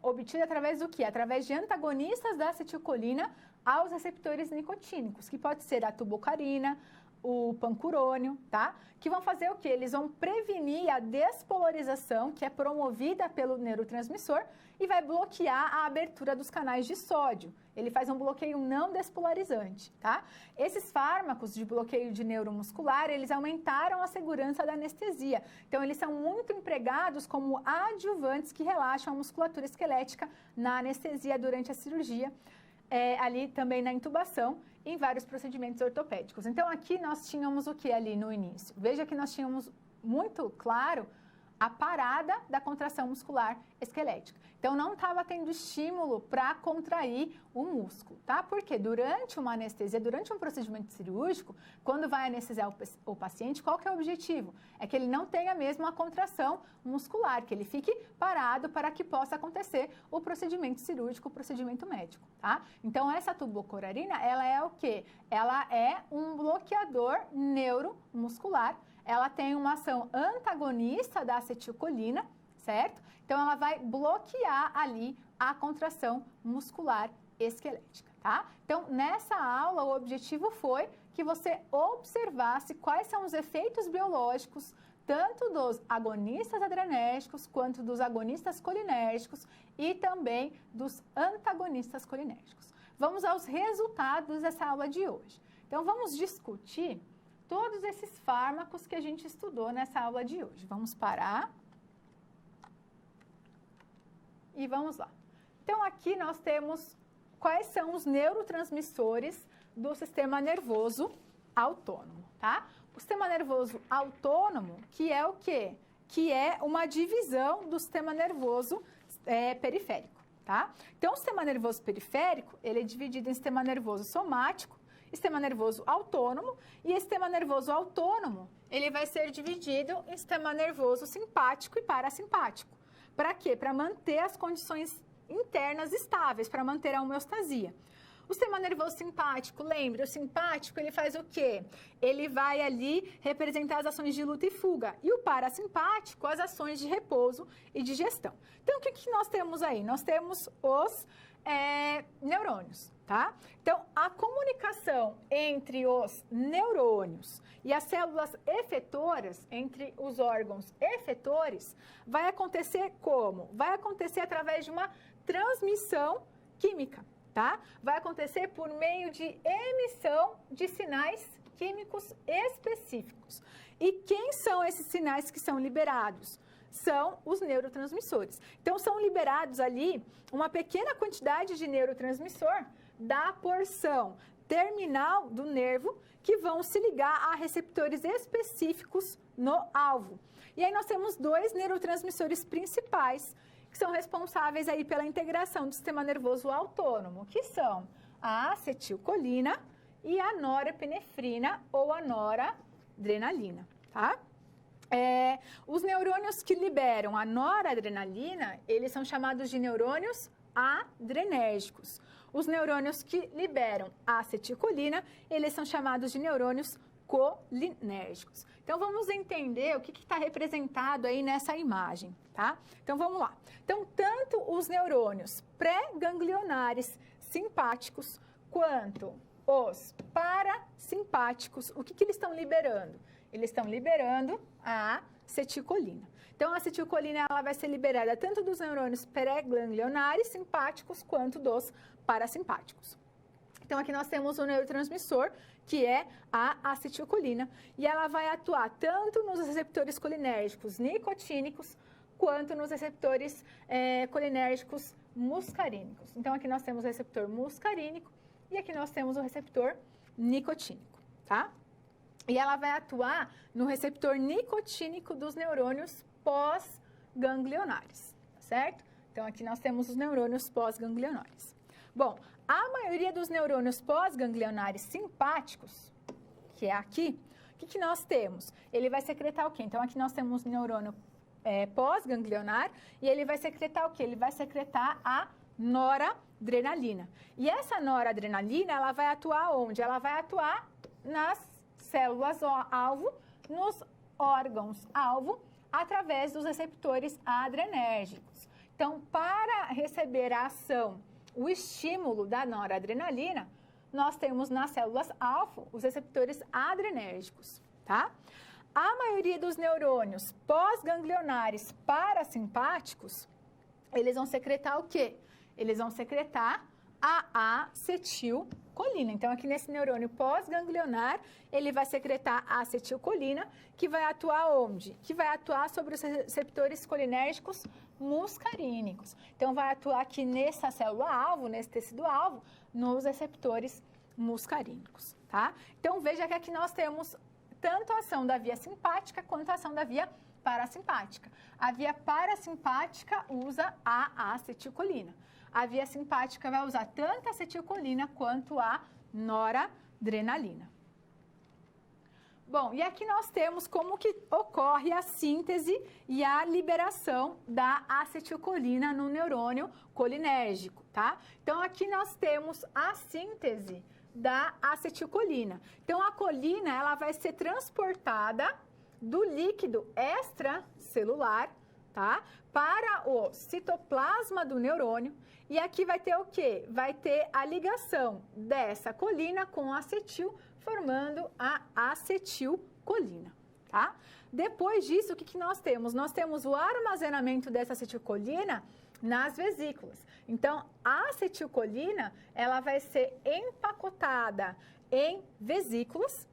obtido através do quê? Através de antagonistas da acetilcolina aos receptores nicotínicos, que pode ser a tubocarina, o pancurônio, tá? Que vão fazer o quê? Eles vão prevenir a despolarização, que é promovida pelo neurotransmissor, e vai bloquear a abertura dos canais de sódio. Ele faz um bloqueio não despolarizante, tá? Esses fármacos de bloqueio de neuromuscular, eles aumentaram a segurança da anestesia. Então, eles são muito empregados como adjuvantes que relaxam a musculatura esquelética na anestesia durante a cirurgia, ali também na intubação, em vários procedimentos ortopédicos. Então, aqui nós tínhamos o que ali no início? Veja que nós tínhamos muito claro a parada da contração muscular esquelética. Então, não estava tendo estímulo para contrair o músculo, tá? Porque durante uma anestesia, durante um procedimento cirúrgico, quando vai anestesiar o paciente, qual que é o objetivo? É que ele não tenha mesmo a contração muscular, que ele fique parado para que possa acontecer o procedimento cirúrgico, o procedimento médico, tá? Então, essa tubocurarina, ela é o quê? Ela é um bloqueador neuromuscular. Ela tem uma ação antagonista da acetilcolina, certo? Então, ela vai bloquear ali a contração muscular esquelética, tá? Então, nessa aula, o objetivo foi que você observasse quais são os efeitos biológicos tanto dos agonistas adrenérgicos quanto dos agonistas colinérgicos e também dos antagonistas colinérgicos. Vamos aos resultados dessa aula de hoje. Então, vamos discutir todos esses fármacos que a gente estudou nessa aula de hoje. Vamos parar. E vamos lá. Então, aqui nós temos quais são os neurotransmissores do sistema nervoso autônomo, tá? O sistema nervoso autônomo, que é o quê? Que é uma divisão do sistema nervoso periférico, tá? Então, o sistema nervoso periférico, ele é dividido em sistema nervoso somático, sistema nervoso autônomo, e esse sistema nervoso autônomo, ele vai ser dividido em sistema nervoso simpático e parasimpático. Para quê? Para manter as condições internas estáveis, para manter a homeostasia. O sistema nervoso simpático, lembre, o simpático, ele faz o quê? Ele vai ali representar as ações de luta e fuga. E o parasimpático, as ações de repouso e digestão. Então, o que nós temos aí? Nós temos os neurônios, tá? Então, a comunicação entre os neurônios e as células efetoras, entre os órgãos efetores, vai acontecer como? Vai acontecer através de uma transmissão química, tá? Vai acontecer por meio de emissão de sinais químicos específicos. E quem são esses sinais que são liberados? São os neurotransmissores. Então, são liberados ali uma pequena quantidade de neurotransmissor da porção terminal do nervo que vão se ligar a receptores específicos no alvo. E aí nós temos dois neurotransmissores principais que são responsáveis aí pela integração do sistema nervoso autônomo, que são a acetilcolina e a norepinefrina ou a noradrenalina, tá? Os neurônios que liberam a noradrenalina, eles são chamados de neurônios adrenérgicos. Os neurônios que liberam a acetilcolina, eles são chamados de neurônios colinérgicos. Então, vamos entender o que está representado aí nessa imagem, tá? Então, vamos lá. Então, tanto os neurônios pré-ganglionares simpáticos quanto os parasimpáticos, o que eles estão liberando? Eles estão liberando a acetilcolina. Então, a acetilcolina ela vai ser liberada tanto dos neurônios pré-ganglionares simpáticos quanto dos parasimpáticos. Então, aqui nós temos o neurotransmissor, que é a acetilcolina, e ela vai atuar tanto nos receptores colinérgicos nicotínicos, quanto nos receptores colinérgicos muscarínicos. Então, aqui nós temos o receptor muscarínico e aqui nós temos o receptor nicotínico, tá? E ela vai atuar no receptor nicotínico dos neurônios pós-ganglionares, certo? Então, aqui nós temos os neurônios pós-ganglionares. Bom, a maioria dos neurônios pós-ganglionares simpáticos, que é aqui, o que nós temos? Ele vai secretar o quê? Então, aqui nós temos o neurônio pós-ganglionar e ele vai secretar o quê? Ele vai secretar a noradrenalina. E essa noradrenalina, ela vai atuar onde? Ela vai atuar nas células-alvo, nos órgãos-alvo, através dos receptores adrenérgicos. Então, para receber a ação, o estímulo da noradrenalina, nós temos nas células-alvo os receptores adrenérgicos, tá? A maioria dos neurônios pós-ganglionares parasimpáticos, eles vão secretar o quê? Eles vão secretar a acetilcolina. Então, aqui nesse neurônio pós-ganglionar, ele vai secretar a acetilcolina, que vai atuar onde? Que vai atuar sobre os receptores colinérgicos muscarínicos. Então, vai atuar aqui nessa célula-alvo, nesse tecido-alvo, nos receptores muscarínicos, tá? Então, veja que aqui nós temos tanto a ação da via simpática quanto a ação da via parasimpática. A via parasimpática usa a acetilcolina. A via simpática vai usar tanto a acetilcolina quanto a noradrenalina. Bom, e aqui nós temos como que ocorre a síntese e a liberação da acetilcolina no neurônio colinérgico, tá? Então, aqui nós temos a síntese da acetilcolina. Então, a colina, ela vai ser transportada do líquido extracelular, tá? Para o citoplasma do neurônio. E aqui vai ter o quê? Vai ter a ligação dessa colina com acetil, formando a acetilcolina, tá? Depois disso, o que nós temos? Nós temos o armazenamento dessa acetilcolina nas vesículas. Então, a acetilcolina, ela vai ser empacotada em vesículas,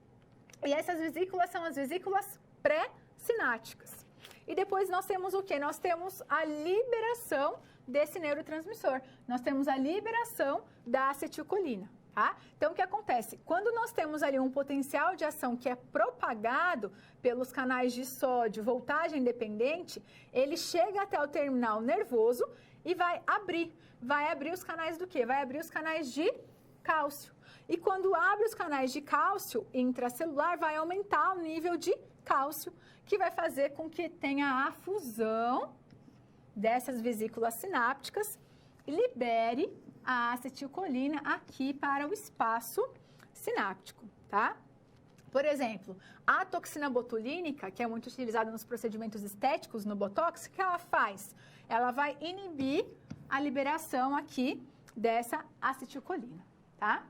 e essas vesículas são as vesículas pré-sinápticas. E depois nós temos o quê? Nós temos a liberação desse neurotransmissor. Nós temos a liberação da acetilcolina, tá? Então, o que acontece? Quando nós temos ali um potencial de ação que é propagado pelos canais de sódio, voltagem dependente, ele chega até o terminal nervoso e vai abrir os canais do quê? Vai abrir os canais de cálcio. E quando abre os canais de cálcio intracelular, vai aumentar o nível de cálcio, que vai fazer com que tenha a fusão dessas vesículas sinápticas e libere a acetilcolina aqui para o espaço sináptico, tá? Por exemplo, a toxina botulínica, que é muito utilizada nos procedimentos estéticos, no Botox, o que ela faz? Ela vai inibir a liberação aqui dessa acetilcolina, tá?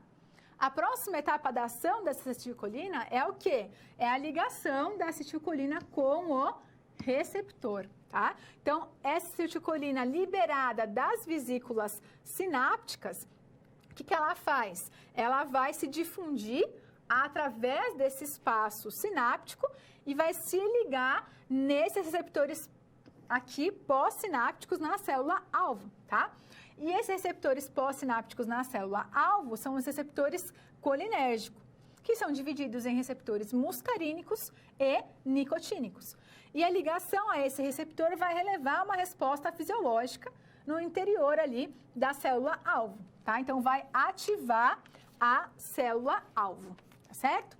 A próxima etapa da ação dessa acetilcolina é o quê? É a ligação da acetilcolina com o receptor, tá? Então, essa acetilcolina liberada das vesículas sinápticas, o que ela faz? Ela vai se difundir através desse espaço sináptico e vai se ligar nesses receptores aqui pós-sinápticos na célula-alvo, tá? E esses receptores pós-sinápticos na célula-alvo são os receptores colinérgicos, que são divididos em receptores muscarínicos e nicotínicos. E a ligação a esse receptor vai relevar uma resposta fisiológica no interior ali da célula-alvo, tá? Então, vai ativar a célula-alvo, tá certo?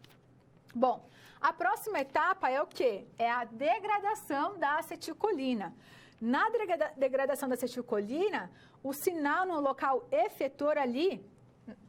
Bom, a próxima etapa é o quê? É a degradação da acetilcolina. Na degradação da acetilcolina, o sinal no local efetor ali,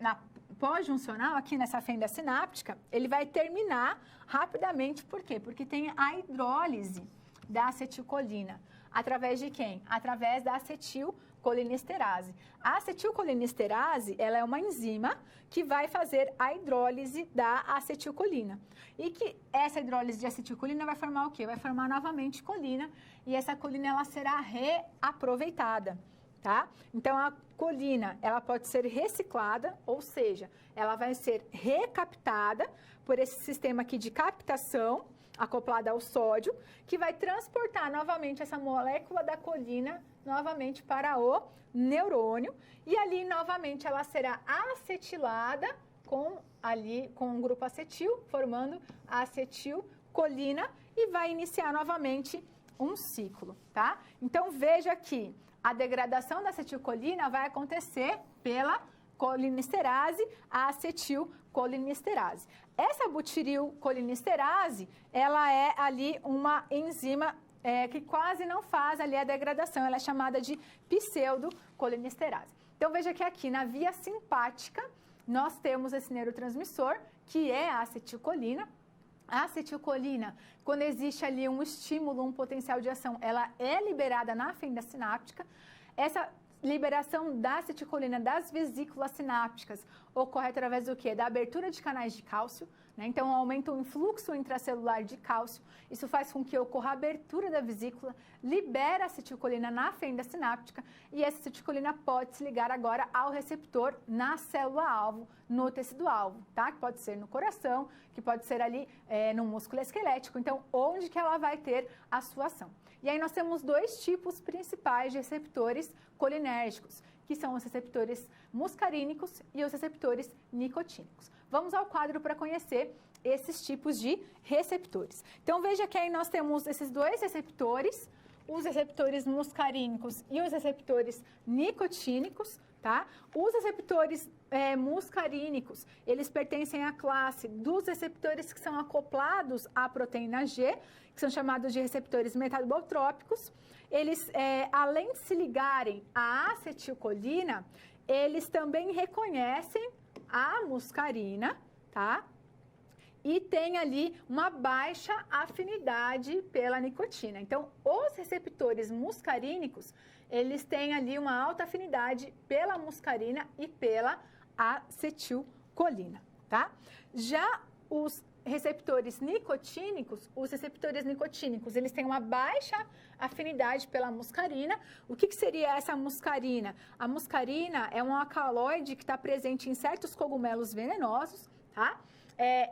na pós-juncional, aqui nessa fenda sináptica, ele vai terminar rapidamente. Por quê? Porque tem a hidrólise da acetilcolina. Através de quem? Através da acetilcolina acetilcolinesterase. A acetilcolinesterase, ela é uma enzima que vai fazer a hidrólise da acetilcolina. E que essa hidrólise de acetilcolina vai formar o quê? Vai formar novamente colina, e essa colina ela será reaproveitada, tá? Então, a colina, ela pode ser reciclada, ou seja, ela vai ser recaptada por esse sistema aqui de captação, acoplada ao sódio, que vai transportar novamente essa molécula da colina novamente para o neurônio, e ali novamente ela será acetilada com o grupo acetil, formando a acetilcolina, e vai iniciar novamente um ciclo, tá? Então veja que a degradação da acetilcolina vai acontecer pela colinesterase, a acetilcolinesterase. Essa butirilcolinesterase, ela é ali uma enzima que quase não faz ali a degradação, ela é chamada de pseudocolinesterase. Então veja que aqui na via simpática, nós temos esse neurotransmissor, que é a acetilcolina. A acetilcolina, quando existe ali um estímulo, um potencial de ação, ela é liberada na fenda sináptica. Essa liberação da acetilcolina das vesículas sinápticas ocorre através do quê? Da abertura de canais de cálcio, né? Então, aumenta o influxo intracelular de cálcio. Isso faz com que ocorra a abertura da vesícula, libera a acetilcolina na fenda sináptica, e essa acetilcolina pode se ligar agora ao receptor na célula-alvo, no tecido-alvo, tá? Que pode ser no coração, que pode ser ali no músculo esquelético. Então, onde que ela vai ter a sua ação? E aí nós temos dois tipos principais de receptores colinérgicos, que são os receptores muscarínicos e os receptores nicotínicos. Vamos ao quadro para conhecer esses tipos de receptores. Então, veja que aí nós temos esses dois receptores, os receptores muscarínicos e os receptores nicotínicos, tá? Os receptores muscarínicos, eles pertencem à classe dos receptores que são acoplados à proteína G, que são chamados de receptores metabotrópicos. Eles, além de se ligarem à acetilcolina, eles também reconhecem a muscarina, tá? E tem ali uma baixa afinidade pela nicotina. Então, os receptores muscarínicos, eles têm ali uma alta afinidade pela muscarina e pela acetilcolina, tá? Já os receptores nicotínicos, eles têm uma baixa afinidade pela muscarina. O que seria essa muscarina? A muscarina é um alcaloide que está presente em certos cogumelos venenosos, tá?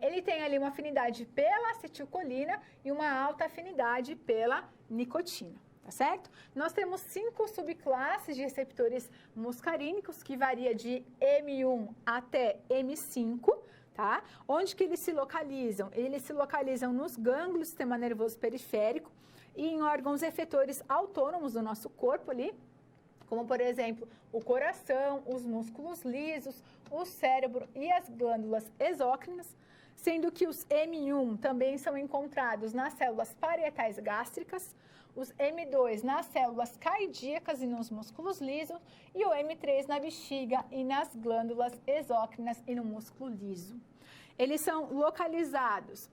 Ele tem ali uma afinidade pela acetilcolina e uma alta afinidade pela nicotina, tá certo? Nós temos 5 subclasses de receptores muscarínicos, que varia de M1 até M5, tá? Onde que eles se localizam? Eles se localizam nos gânglios do sistema nervoso periférico e em órgãos efetores autônomos do nosso corpo ali, como, por exemplo, o coração, os músculos lisos, o cérebro e as glândulas exócrinas, sendo que os M1 também são encontrados nas células parietais gástricas, os M2 nas células cardíacas e nos músculos lisos, e o M3 na bexiga e nas glândulas exócrinas e no músculo liso. Eles são localizados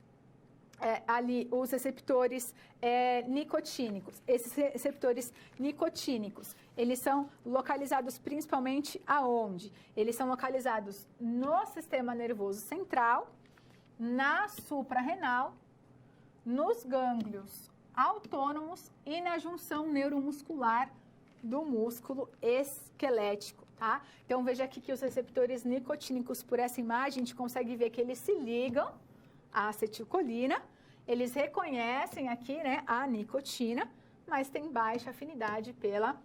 ali, os receptores nicotínicos. Esses receptores nicotínicos, eles são localizados principalmente aonde? Eles são localizados no sistema nervoso central, na suprarrenal, nos gânglios autônomos e na junção neuromuscular do músculo esquelético, tá? Então, veja aqui que os receptores nicotínicos, por essa imagem, a gente consegue ver que eles se ligam à acetilcolina, eles reconhecem aqui, né, a nicotina, mas tem baixa afinidade pela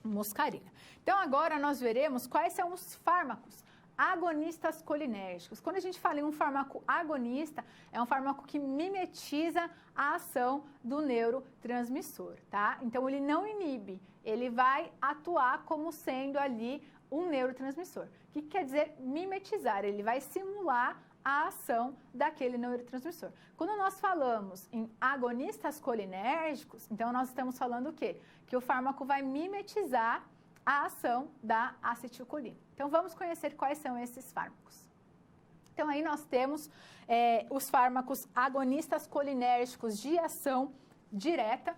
muscarina. Então, agora nós veremos quais são os fármacos agonistas colinérgicos. Quando a gente fala em um fármaco agonista, é um fármaco que mimetiza a ação do neurotransmissor, tá? Então, ele não inibe, ele vai atuar como sendo ali um neurotransmissor. O que quer dizer mimetizar? Ele vai simular a ação daquele neurotransmissor. Quando nós falamos em agonistas colinérgicos, então nós estamos falando o quê? Que o fármaco vai mimetizar a ação da acetilcolina. Então, vamos conhecer quais são esses fármacos. Então, aí nós temos os fármacos agonistas colinérgicos de ação direta.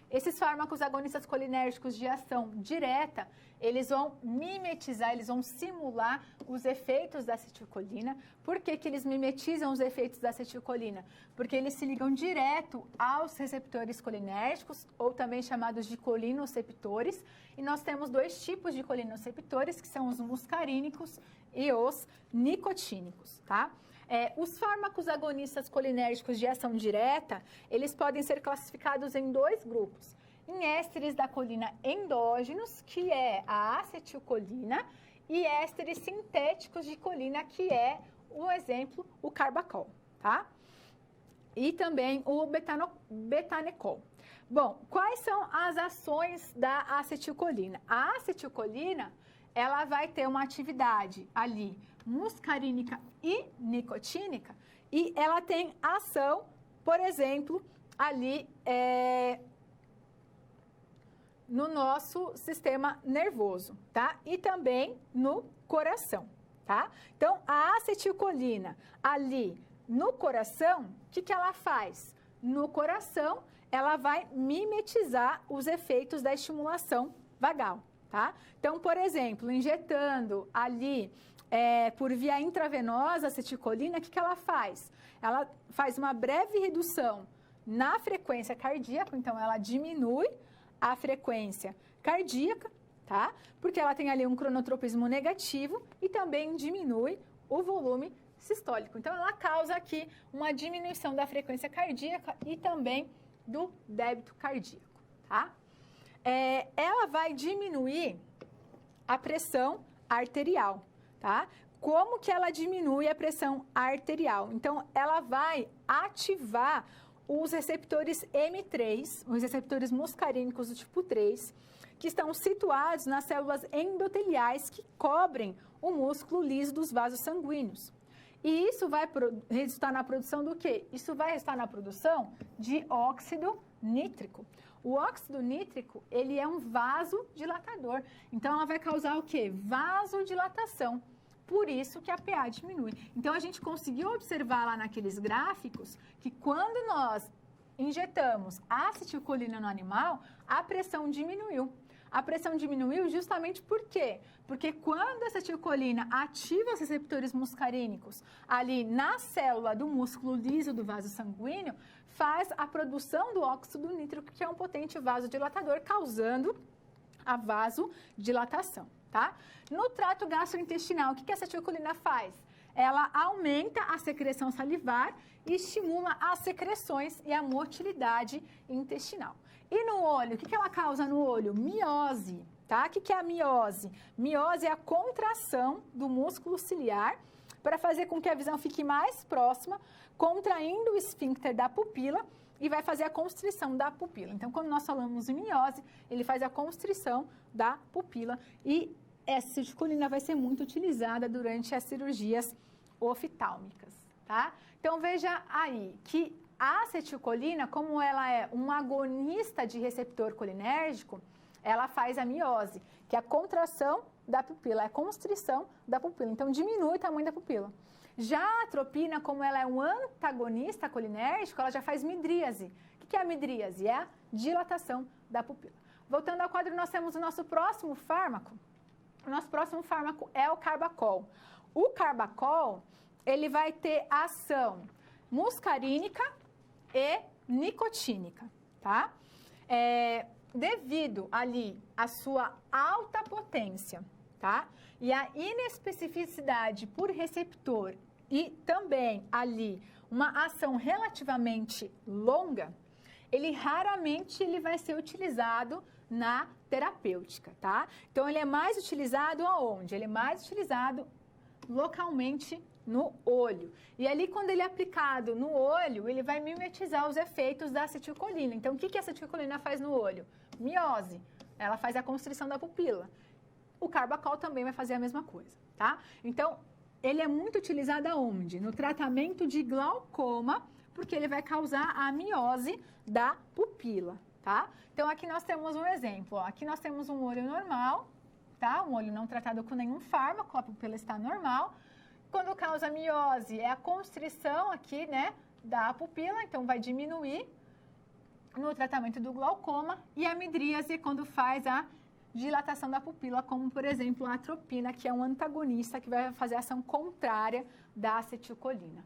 Esses fármacos agonistas colinérgicos de ação direta, eles vão mimetizar, eles vão simular os efeitos da acetilcolina. Por que que eles mimetizam os efeitos da acetilcolina? Porque eles se ligam direto aos receptores colinérgicos, ou também chamados de colinoceptores. E nós temos dois tipos de colinoceptores, que são os muscarínicos e os nicotínicos, tá? Os fármacos agonistas colinérgicos de ação direta, eles podem ser classificados em dois grupos. Em ésteres da colina endógenos, que é a acetilcolina, e ésteres sintéticos de colina, que é, um exemplo, o carbacol, tá? E também o betanecol. Bom, quais são as ações da acetilcolina? A acetilcolina, ela vai ter uma atividade ali muscarínica e nicotínica, e ela tem ação, por exemplo, ali no nosso sistema nervoso, tá? E também no coração, tá? Então, a acetilcolina ali no coração, o que que ela faz? No coração, ela vai mimetizar os efeitos da estimulação vagal, tá? Então, por exemplo, injetando ali por via intravenosa a acetilcolina, o que que ela faz? Ela faz uma breve redução na frequência cardíaca, então ela diminui a frequência cardíaca, tá? Porque ela tem ali um cronotropismo negativo e também diminui o volume sistólico. Então, ela causa aqui uma diminuição da frequência cardíaca e também do débito cardíaco, tá? Ela vai diminuir a pressão arterial, tá? Como que ela diminui a pressão arterial? Então, ela vai ativar os receptores M3, os receptores muscarínicos do tipo 3, que estão situados nas células endoteliais que cobrem o músculo liso dos vasos sanguíneos. E isso vai resultar na produção do quê? Isso vai resultar na produção de óxido nítrico. O óxido nítrico, ele é um vasodilatador. Então, ela vai causar o quê? Vasodilatação. Por isso que a pH diminui. Então, a gente conseguiu observar lá naqueles gráficos que quando nós injetamos acetilcolina no animal, a pressão diminuiu. A pressão diminuiu justamente por quê? Porque quando a acetilcolina ativa os receptores muscarínicos ali na célula do músculo liso do vaso sanguíneo, faz a produção do óxido nítrico, que é um potente vasodilatador, causando a vasodilatação, tá? No trato gastrointestinal, o que a acetilcolina faz? Ela aumenta a secreção salivar e estimula as secreções e a motilidade intestinal. E no olho, o que ela causa no olho? Miose, tá? O que é a miose? Miose é a contração do músculo ciliar para fazer com que a visão fique mais próxima, contraindo o esfíncter da pupila e vai fazer a constrição da pupila. Então, quando nós falamos em miose, ele faz a constrição da pupila e essa acetilcolina vai ser muito utilizada durante as cirurgias oftálmicas, tá? Então, veja aí que a acetilcolina, como ela é um agonista de receptor colinérgico, ela faz a miose, que é a contração da pupila, é a constrição da pupila. Então, diminui o tamanho da pupila. Já a atropina, como ela é um antagonista colinérgico, ela já faz midríase. O que é a midríase? É a dilatação da pupila. Voltando ao quadro, nós temos o nosso próximo fármaco. O nosso próximo fármaco é o carbacol. O carbacol, ele vai ter ação muscarínica e nicotínica, tá? Devido ali à sua alta potência, tá? E a inespecificidade por receptor e também ali uma ação relativamente longa, ele raramente vai ser utilizado na terapêutica, tá? Então, ele é mais utilizado aonde? Ele é mais utilizado localmente no olho. E ali, quando ele é aplicado no olho, ele vai mimetizar os efeitos da acetilcolina. Então, o que a acetilcolina faz no olho? Miose. Ela faz a constrição da pupila. O carbacol também vai fazer a mesma coisa, tá? Então, ele é muito utilizado aonde? No tratamento de glaucoma, porque ele vai causar a miose da pupila, tá? Então, aqui nós temos um exemplo, ó. Aqui nós temos um olho normal, tá? Um olho não tratado com nenhum fármaco, a pupila está normal. Quando causa miose, é a constrição aqui, né, da pupila, então vai diminuir no tratamento do glaucoma, e a midríase quando faz a dilatação da pupila, como, por exemplo, a atropina, que é um antagonista que vai fazer a ação contrária da acetilcolina.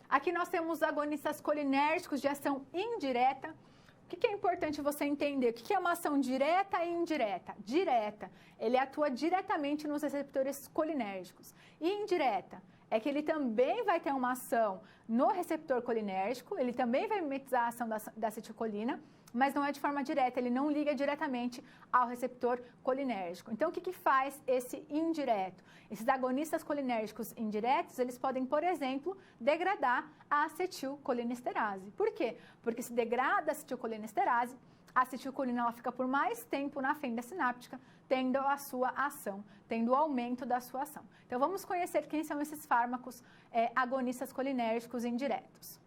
Aqui nós temos agonistas colinérgicos de ação indireta. O que é importante você entender? O que é uma ação direta e indireta? Direta, ele atua diretamente nos receptores colinérgicos. E indireta é que ele também vai ter uma ação no receptor colinérgico, ele também vai mimetizar a ação da acetilcolina, mas não é de forma direta, ele não liga diretamente ao receptor colinérgico. Então, o que faz esse indireto? Esses agonistas colinérgicos indiretos, eles podem, por exemplo, degradar a acetilcolinesterase. Por quê? Porque se degrada a acetilcolinesterase, a acetilcolina ela fica por mais tempo na fenda sináptica, tendo a sua ação, tendo o aumento da sua ação. Então, vamos conhecer quem são esses fármacos agonistas colinérgicos indiretos.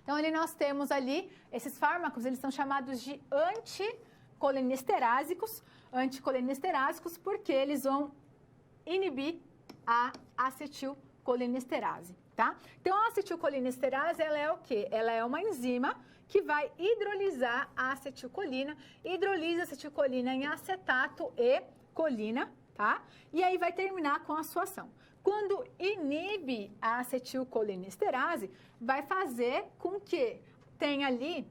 Então, ali nós temos ali, esses fármacos, eles são chamados de anticolinesterásicos, porque eles vão inibir a acetilcolinesterase, tá? Então, a acetilcolinesterase, ela é o quê? Ela é uma enzima que vai hidrolisar a acetilcolina, hidrolisa a acetilcolina em acetato e colina, tá? E aí vai terminar com a sua ação. Quando inibe a acetilcolinesterase, vai fazer com que tenha ali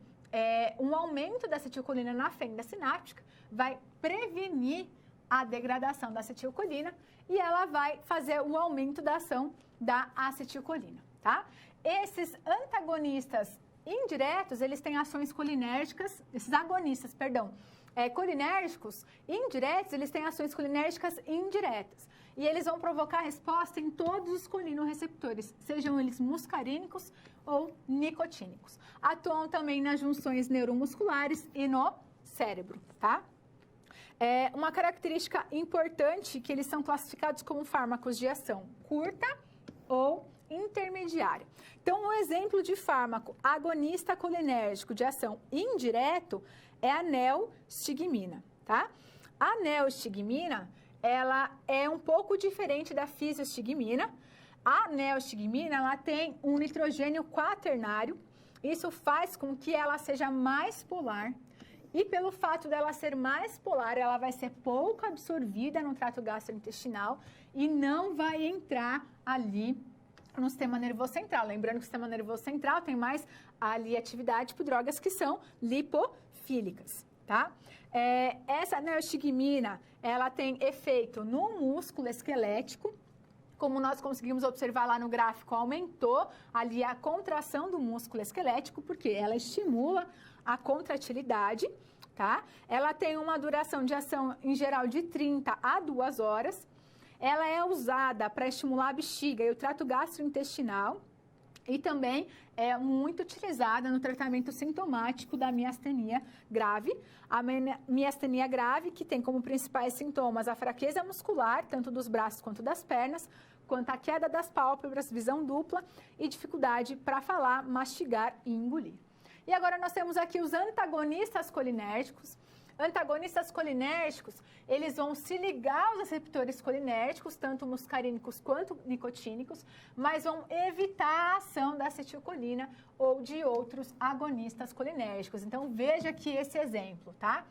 um aumento da acetilcolina na fenda sináptica, vai prevenir a degradação da acetilcolina e ela vai fazer o aumento da ação da acetilcolina, tá? Esses antagonistas indiretos, eles têm ações colinérgicas, esses agonistas, perdão, colinérgicos indiretos, eles têm ações colinérgicas indiretas. E eles vão provocar resposta em todos os colinorreceptores, sejam eles muscarínicos ou nicotínicos. Atuam também nas junções neuromusculares e no cérebro, tá? Uma característica importante que eles são classificados como fármacos de ação curta ou intermediária. Então, um exemplo de fármaco agonista colinérgico de ação indireto é a neostigmina, tá? A neostigmina, ela é um pouco diferente da fisiostigmina. A neostigmina, ela tem um nitrogênio quaternário. Isso faz com que ela seja mais polar. E pelo fato dela ser mais polar, ela vai ser pouco absorvida no trato gastrointestinal e não vai entrar ali no sistema nervoso central. Lembrando que o sistema nervoso central tem mais ali atividade por drogas que são lipofílicas, tá? Essa neostigmina, ela tem efeito no músculo esquelético. Como nós conseguimos observar lá no gráfico, aumentou ali a contração do músculo esquelético, porque ela estimula a contratilidade, tá? Ela tem uma duração de ação, em geral, de 30 a 2 horas. Ela é usada para estimular a bexiga e o trato gastrointestinal e também é muito utilizada no tratamento sintomático da miastenia grave. A miastenia grave, que tem como principais sintomas a fraqueza muscular, tanto dos braços quanto das pernas, quanto a queda das pálpebras, visão dupla e dificuldade para falar, mastigar e engolir. E agora nós temos aqui os antagonistas colinérgicos. Antagonistas colinérgicos, eles vão se ligar aos receptores colinérgicos, tanto muscarínicos quanto nicotínicos, mas vão evitar a ação da acetilcolina ou de outros agonistas colinérgicos. Então, veja aqui esse exemplo, tá?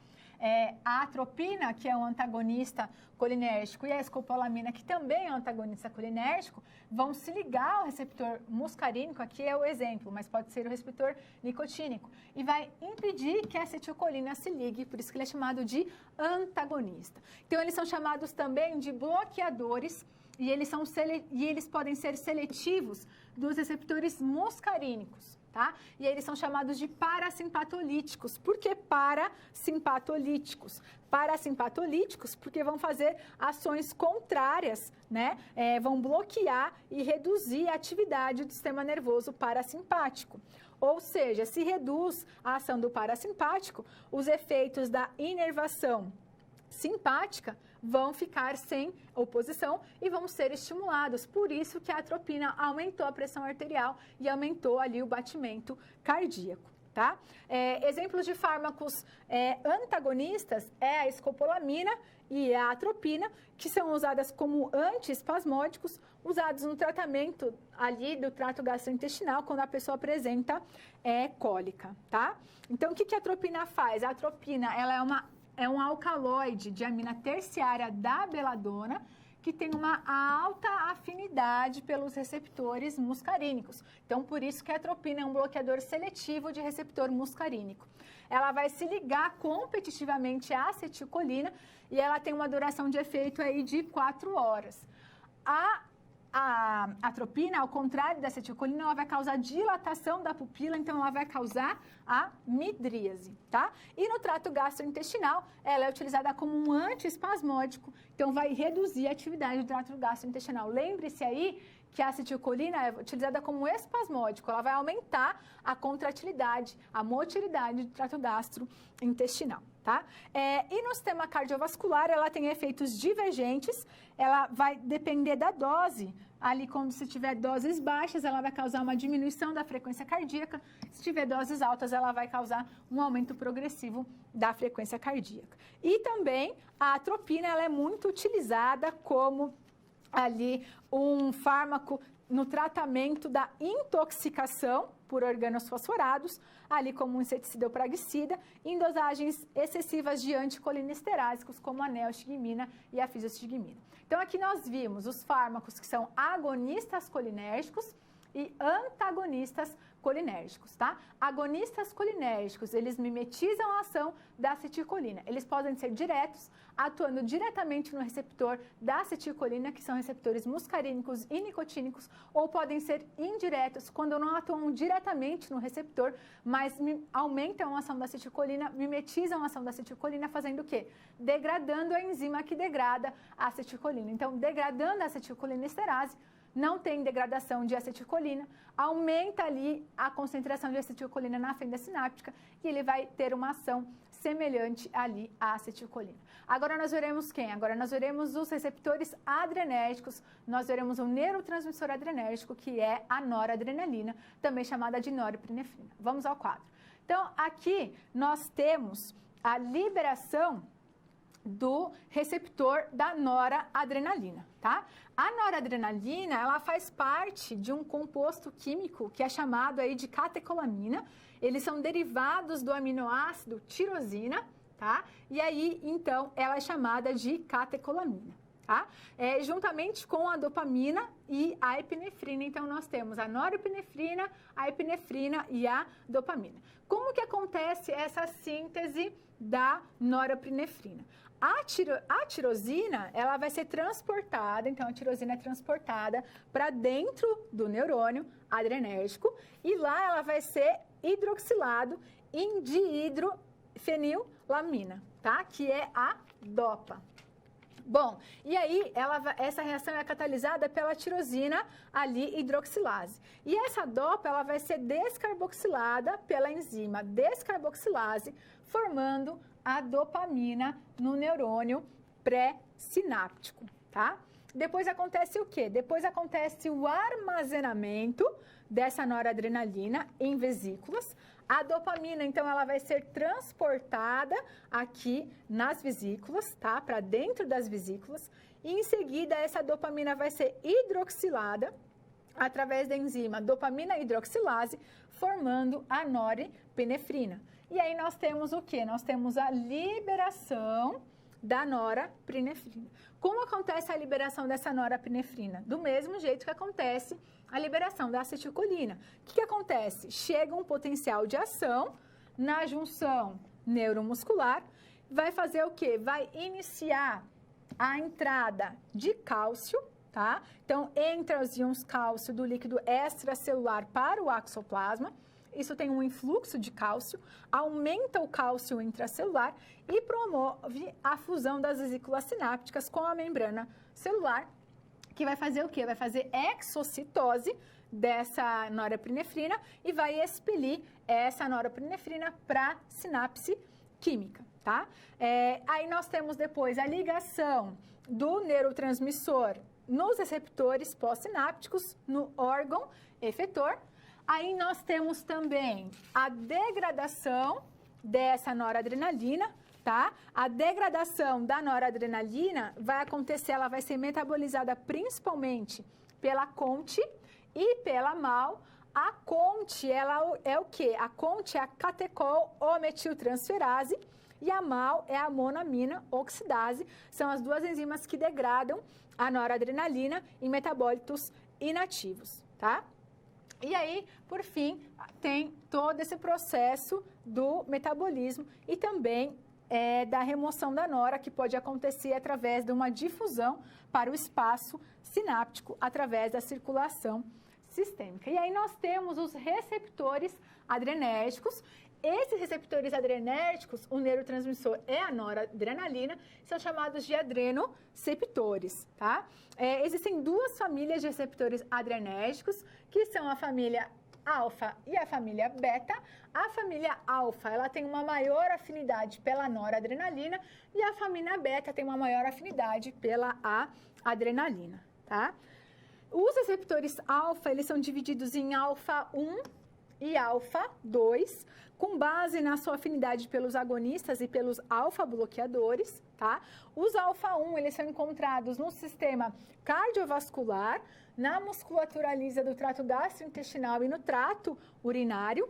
A atropina, que é um antagonista colinérgico, e a escopolamina, que também é um antagonista colinérgico, vão se ligar ao receptor muscarínico, aqui é o exemplo, mas pode ser o receptor nicotínico, e vai impedir que a acetilcolina se ligue, por isso que ele é chamado de antagonista. Então, eles são chamados também de bloqueadores, e eles podem ser seletivos dos receptores muscarínicos, tá? E eles são chamados de parasimpatolíticos. Por que parasimpatolíticos? Parasimpatolíticos porque vão fazer ações contrárias, né? Vão bloquear e reduzir a atividade do sistema nervoso parasimpático. Ou seja, se reduz a ação do parasimpático, os efeitos da inervação simpática vão ficar sem oposição e vão ser estimulados. Por isso que a atropina aumentou a pressão arterial e aumentou ali o batimento cardíaco, tá? Exemplos de fármacos antagonistas é a escopolamina e a atropina, que são usadas como antiespasmódicos, usados no tratamento ali do trato gastrointestinal, quando a pessoa apresenta cólica, tá? Então, o que a atropina faz? A atropina, ela é um alcaloide de amina terciária da beladona, que tem uma alta afinidade pelos receptores muscarínicos. Então, por isso que a atropina é um bloqueador seletivo de receptor muscarínico. Ela vai se ligar competitivamente à acetilcolina e ela tem uma duração de efeito aí de 4 horas. A atropina, ao contrário da acetilcolina, ela vai causar dilatação da pupila, então ela vai causar a midríase, tá? E no trato gastrointestinal, ela é utilizada como um antiespasmódico, então vai reduzir a atividade do trato gastrointestinal. Lembre-se aí que a acetilcolina é utilizada como espasmódico, ela vai aumentar a contratilidade, a motilidade do trato gastrointestinal, tá? E no sistema cardiovascular, ela tem efeitos divergentes, ela vai depender da dose. Ali, quando se tiver doses baixas, ela vai causar uma diminuição da frequência cardíaca. Se tiver doses altas, ela vai causar um aumento progressivo da frequência cardíaca. E também, a atropina, ela é muito utilizada como ali um fármaco no tratamento da intoxicação por organosfosforados, ali como um inseticida ou praguicida, em dosagens excessivas de anticolinesteráticos, como a neostigmina e a fisiostigmina. Então, aqui nós vimos os fármacos que são agonistas colinérgicos e antagonistas colinérgicos, tá? Agonistas colinérgicos, eles mimetizam a ação da acetilcolina. Eles podem ser diretos, atuando diretamente no receptor da acetilcolina, que são receptores muscarínicos e nicotínicos, ou podem ser indiretos, quando não atuam diretamente no receptor, mas aumentam a ação da acetilcolina, mimetizam a ação da acetilcolina, fazendo o quê? Degradando a enzima que degrada a acetilcolina. Então, degradando a acetilcolinesterase, não tem degradação de acetilcolina, aumenta ali a concentração de acetilcolina na fenda sináptica e ele vai ter uma ação semelhante ali à acetilcolina. Agora nós veremos quem? Agora nós veremos os receptores adrenérgicos, nós veremos o neurotransmissor adrenérgico, que é a noradrenalina, também chamada de norepinefrina. Vamos ao quadro. Então, aqui nós temos a liberação do receptor da noradrenalina, tá? A noradrenalina, ela faz parte de um composto químico que é chamado aí de catecolamina. Eles são derivados do aminoácido tirosina, tá? E aí, então, ela é chamada de catecolamina, tá? Juntamente com a dopamina e a epinefrina. Então, nós temos a norepinefrina, a epinefrina e a dopamina. Como que acontece essa síntese da norepinefrina? A tirosina, ela vai ser transportada, então a tirosina é transportada para dentro do neurônio adrenérgico e lá ela vai ser hidroxilado em dihidrofenilamina, tá? Que é a DOPA. Bom, e aí essa reação é catalisada pela tirosina ali hidroxilase. E essa DOPA, ela vai ser descarboxilada pela enzima descarboxilase, formando a dopamina no neurônio pré-sináptico, tá? Depois acontece o quê? Depois acontece o armazenamento dessa noradrenalina em vesículas. A dopamina, então, ela vai ser transportada aqui nas vesículas, tá? Para dentro das vesículas. E em seguida, essa dopamina vai ser hidroxilada através da enzima dopamina hidroxilase, formando a norepinefrina. E aí nós temos o quê? Nós temos a liberação da norepinefrina. Como acontece a liberação dessa norepinefrina? Do mesmo jeito que acontece a liberação da acetilcolina. O que acontece? Chega um potencial de ação na junção neuromuscular, vai fazer o quê? Vai iniciar a entrada de cálcio, tá? Então, entra os íons cálcio do líquido extracelular para o axoplasma. Isso tem um influxo de cálcio, aumenta o cálcio intracelular e promove a fusão das vesículas sinápticas com a membrana celular, que vai fazer o quê? Vai fazer exocitose dessa norepinefrina e vai expelir essa norepinefrina para sinapse química, tá? Aí nós temos depois a ligação do neurotransmissor nos receptores pós-sinápticos, no órgão efetor. Aí nós temos também a degradação dessa noradrenalina, tá? A degradação da noradrenalina vai acontecer, ela vai ser metabolizada principalmente pela CONT e pela MAO. A CONT, ela é o quê? A CONT é a catecol ou metiltransferase e a MAO é a monamina oxidase. São as duas enzimas que degradam a noradrenalina em metabólitos inativos, tá? E aí, por fim, tem todo esse processo do metabolismo e também da remoção da nora, que pode acontecer através de uma difusão para o espaço sináptico, através da circulação sistêmica. E aí nós temos os receptores adrenérgicos. Esses receptores adrenérgicos, o neurotransmissor é a noradrenalina, são chamados de adrenoceptores, tá? Existem duas famílias de receptores adrenérgicos, que são a família alfa e a família beta. A família alfa, ela tem uma maior afinidade pela noradrenalina e a família beta tem uma maior afinidade pela adrenalina, tá? Os receptores alfa, eles são divididos em alfa 1 e alfa 2, com base na sua afinidade pelos agonistas e pelos alfa-bloqueadores, tá? Os alfa 1, eles são encontrados no sistema cardiovascular, na musculatura lisa do trato gastrointestinal e no trato urinário.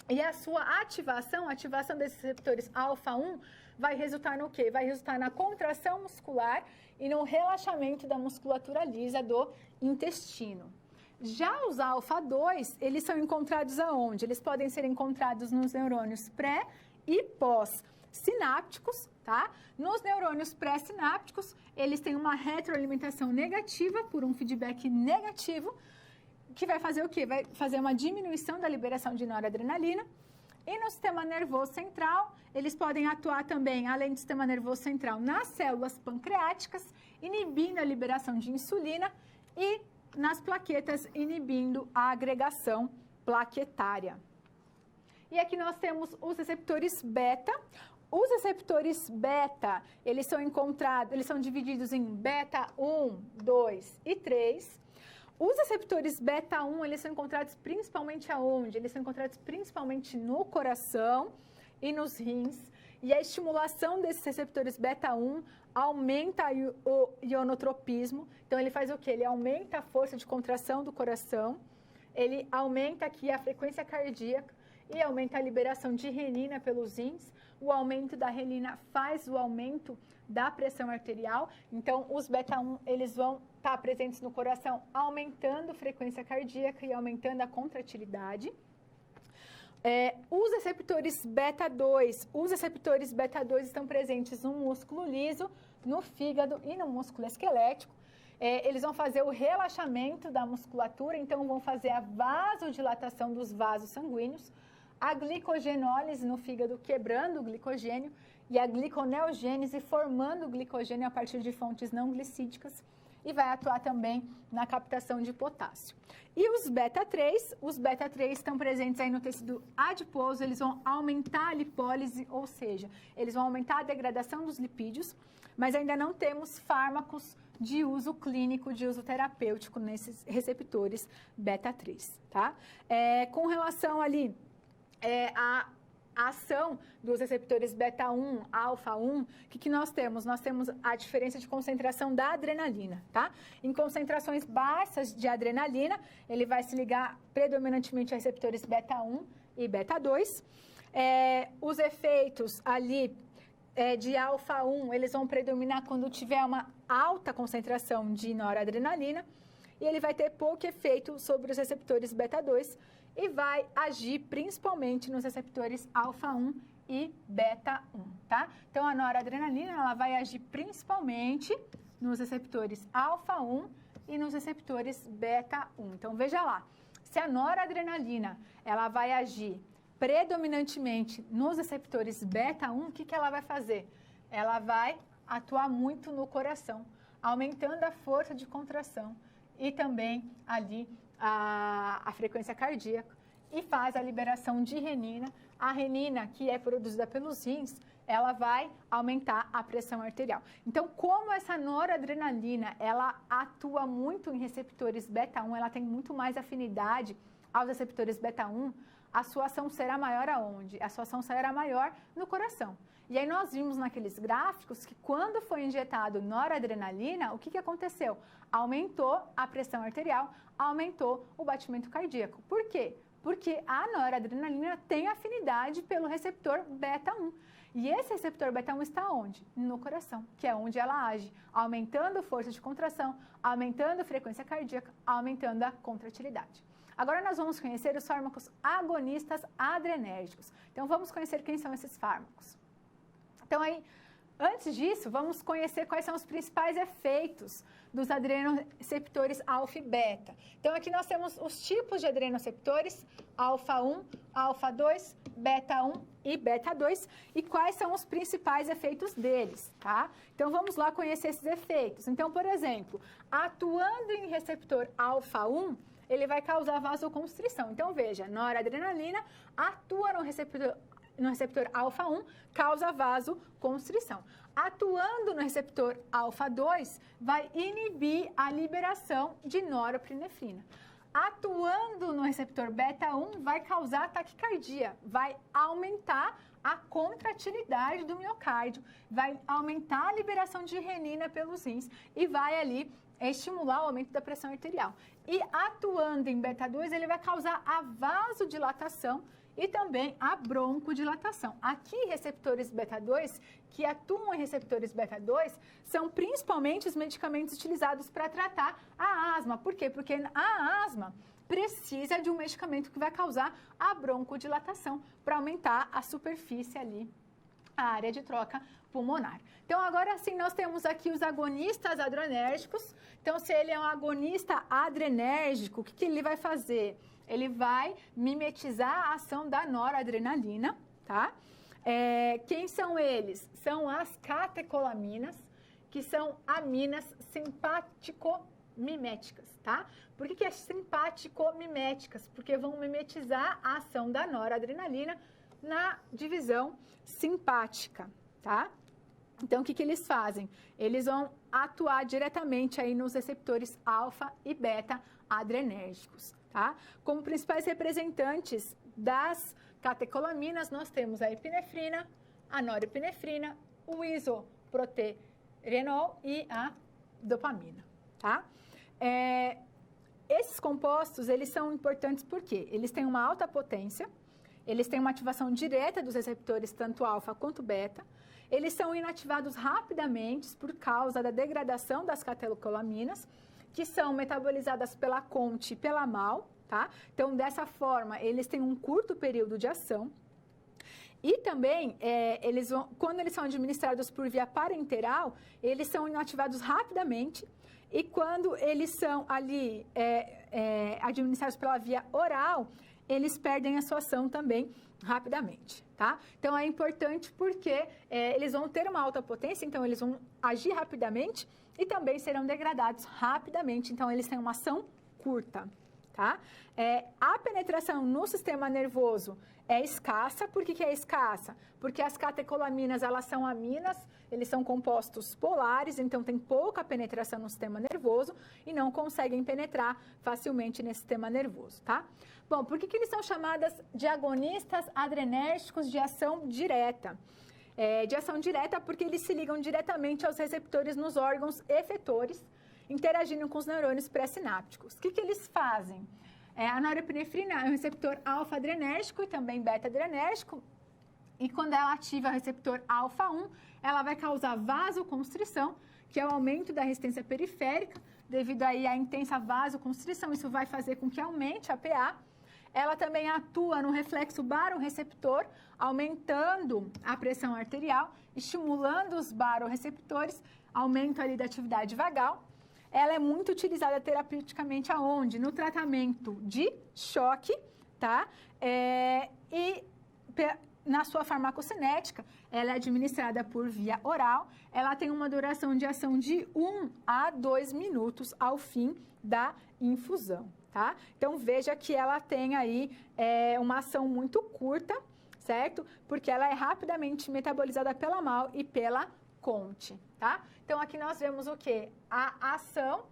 E a sua ativação, a ativação desses receptores alfa 1, vai resultar no quê? Vai resultar na contração muscular e no relaxamento da musculatura lisa do intestino. Já os alfa-2, eles são encontrados aonde? Eles podem ser encontrados nos neurônios pré e pós-sinápticos, tá? Nos neurônios pré-sinápticos, eles têm uma retroalimentação negativa por um feedback negativo, que vai fazer o quê? Vai fazer uma diminuição da liberação de noradrenalina. E no sistema nervoso central, eles podem atuar também, além do sistema nervoso central, nas células pancreáticas, inibindo a liberação de insulina e nas plaquetas, inibindo a agregação plaquetária. E aqui nós temos os receptores beta. Os receptores beta, eles são divididos em beta 1, 2 e 3. Os receptores beta 1, eles são encontrados principalmente aonde? Eles são encontrados principalmente no coração e nos rins. E a estimulação desses receptores beta 1 aumenta o ionotropismo. Então, ele faz o quê? Ele aumenta a força de contração do coração, ele aumenta aqui a frequência cardíaca e aumenta a liberação de renina pelos rins. O aumento da renina faz o aumento da pressão arterial. Então, os beta 1, eles vão estar presentes no coração, aumentando a frequência cardíaca e aumentando a contratilidade. Os receptores beta 2, estão presentes no músculo liso, no fígado e no músculo esquelético. Eles vão fazer o relaxamento da musculatura, então vão fazer a vasodilatação dos vasos sanguíneos, a glicogenólise no fígado, quebrando o glicogênio, e a gliconeogênese, formando o glicogênio a partir de fontes não glicídicas, e vai atuar também na captação de potássio. E os beta-3 estão presentes aí no tecido adiposo, eles vão aumentar a lipólise, ou seja, eles vão aumentar a degradação dos lipídios, mas ainda não temos fármacos de uso clínico, de uso terapêutico nesses receptores beta-3, tá? Com relação ali a ação dos receptores beta-1, alfa-1, o que nós temos? Nós temos a diferença de concentração da adrenalina, tá? Em concentrações baixas de adrenalina, ele vai se ligar predominantemente a receptores beta-1 e beta-2. Os efeitos ali de alfa-1, eles vão predominar quando tiver uma alta concentração de noradrenalina, e ele vai ter pouco efeito sobre os receptores beta-2, e vai agir principalmente nos receptores alfa-1 e beta-1, tá? Então, a noradrenalina, ela vai agir principalmente nos receptores alfa-1 e nos receptores beta-1. Então, veja lá, se a noradrenalina, ela vai agir predominantemente nos receptores beta-1, o que ela vai fazer? Ela vai atuar muito no coração, aumentando a força de contração e também ali a frequência cardíaca, e faz a liberação de renina. A renina, que é produzida pelos rins, ela vai aumentar a pressão arterial. Então, como essa noradrenalina, ela atua muito em receptores beta-1, ela tem muito mais afinidade aos receptores beta-1, a sua ação será maior aonde? A sua ação será maior no coração. E aí nós vimos naqueles gráficos que quando foi injetado noradrenalina, o que aconteceu? Aumentou a pressão arterial, aumentou o batimento cardíaco. Por quê? Porque a noradrenalina tem afinidade pelo receptor beta-1. E esse receptor beta-1 está onde? No coração, que é onde ela age, aumentando força de contração, aumentando a frequência cardíaca, aumentando a contratilidade. Agora nós vamos conhecer os fármacos agonistas adrenérgicos. Então vamos conhecer quem são esses fármacos. Então aí, antes disso, vamos conhecer quais são os principais efeitos dos adrenoreceptores alfa e beta. Então aqui nós temos os tipos de adrenoreceptores, alfa 1, alfa 2, beta 1 e beta 2, e quais são os principais efeitos deles, tá? Então vamos lá conhecer esses efeitos. Então, por exemplo, atuando em receptor alfa 1, ele vai causar vasoconstrição. Então veja, noradrenalina atua no receptor alfa 1, causa vasoconstrição. Atuando no receptor alfa 2, vai inibir a liberação de norepinefrina. Atuando no receptor beta 1, vai causar taquicardia, vai aumentar a contratilidade do miocárdio, vai aumentar a liberação de renina pelos rins e vai ali estimular o aumento da pressão arterial. E atuando em beta 2, ele vai causar a vasodilatação e também a broncodilatação. Aqui, receptores beta-2, que atuam em receptores beta-2, são principalmente os medicamentos utilizados para tratar a asma. Por quê? Porque a asma precisa de um medicamento que vai causar a broncodilatação para aumentar a superfície ali, a área de troca pulmonar. Então, agora sim, nós temos aqui os agonistas adrenérgicos. Então, se ele é um agonista adrenérgico, o que ele vai fazer? Ele vai mimetizar a ação da noradrenalina, tá? Quem são eles? São as catecolaminas, que são aminas simpático-miméticas, tá? Por que é simpático-miméticas? Porque vão mimetizar a ação da noradrenalina na divisão simpática, tá? Então, o que eles fazem? Eles vão atuar diretamente aí nos receptores alfa e beta adrenérgicos, tá? Como principais representantes das catecolaminas, nós temos a epinefrina, a norepinefrina, o isoproterenol e a dopamina, tá? Esses compostos, eles são importantes porque eles têm uma alta potência, eles têm uma ativação direta dos receptores, tanto alfa quanto beta. Eles são inativados rapidamente por causa da degradação das catecolaminas, que são metabolizadas pela COMT e pela MAL, tá? Então, dessa forma, eles têm um curto período de ação. E também, quando eles são administrados por via parenteral, eles são inativados rapidamente. E quando eles são ali administrados pela via oral, eles perdem a sua ação também rapidamente, tá? Então, é importante porque eles vão ter uma alta potência, então eles vão agir rapidamente e também serão degradados rapidamente, então eles têm uma ação curta, tá? A penetração no sistema nervoso é escassa. Por que é escassa? Porque as catecolaminas, elas são aminas, eles são compostos polares, então tem pouca penetração no sistema nervoso e não conseguem penetrar facilmente nesse sistema nervoso, tá? Bom, por que eles são chamadas de agonistas adrenérgicos de ação direta? De ação direta porque eles se ligam diretamente aos receptores nos órgãos efetores, interagindo com os neurônios pré-sinápticos. O que eles fazem? A norepinefrina é um receptor alfa-adrenérgico e também beta-adrenérgico, e quando ela ativa o receptor alfa-1, ela vai causar vasoconstrição, que é o aumento da resistência periférica, devido aí à intensa vasoconstrição, isso vai fazer com que aumente a PA. Ela também atua no reflexo barorreceptor, aumentando a pressão arterial, estimulando os barorreceptores, aumento ali da atividade vagal. Ela é muito utilizada terapeuticamente aonde? No tratamento de choque, tá? Na sua farmacocinética, ela é administrada por via oral. Ela tem uma duração de ação de 1 a 2 minutos ao fim da infusão, tá? Então, veja que ela tem aí uma ação muito curta, certo? Porque ela é rapidamente metabolizada pela MAL e pela COMT, tá? Então, aqui nós vemos o quê? A ação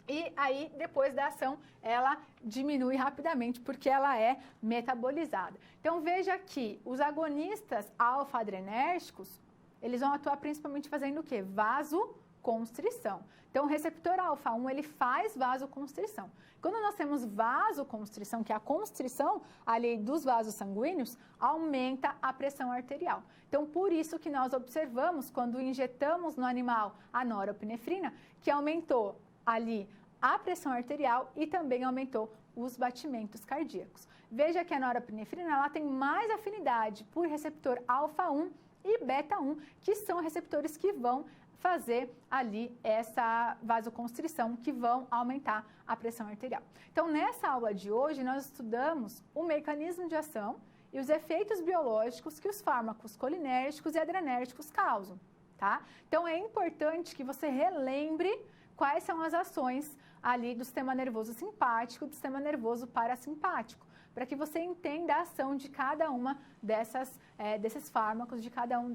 E aí, depois da ação, ela diminui rapidamente, porque ela é metabolizada. Então, veja que os agonistas alfa-adrenérgicos, eles vão atuar principalmente fazendo o quê? Vasoconstrição. Então, o receptor alfa-1, ele faz vasoconstrição. Quando nós temos vasoconstrição, que é a constrição ali dos vasos sanguíneos, aumenta a pressão arterial. Então, por isso que nós observamos, quando injetamos no animal a norepinefrina, que aumentou ali a pressão arterial e também aumentou os batimentos cardíacos. Veja que a norepinefrina ela tem mais afinidade por receptor alfa-1 e beta-1, que são receptores que vão fazer ali essa vasoconstrição, que vão aumentar a pressão arterial. Então, nessa aula de hoje, nós estudamos o mecanismo de ação e os efeitos biológicos que os fármacos colinérgicos e adrenérgicos causam, tá? Então, é importante que você relembre quais são as ações ali do sistema nervoso simpático e do sistema nervoso parasimpático, para que você entenda a ação de cada uma desses fármacos, de cada um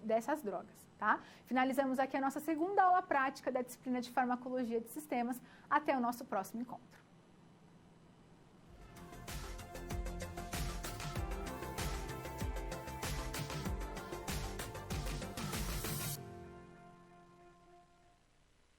dessas drogas, tá? Finalizamos aqui a nossa segunda aula prática da disciplina de farmacologia de sistemas. Até o nosso próximo encontro.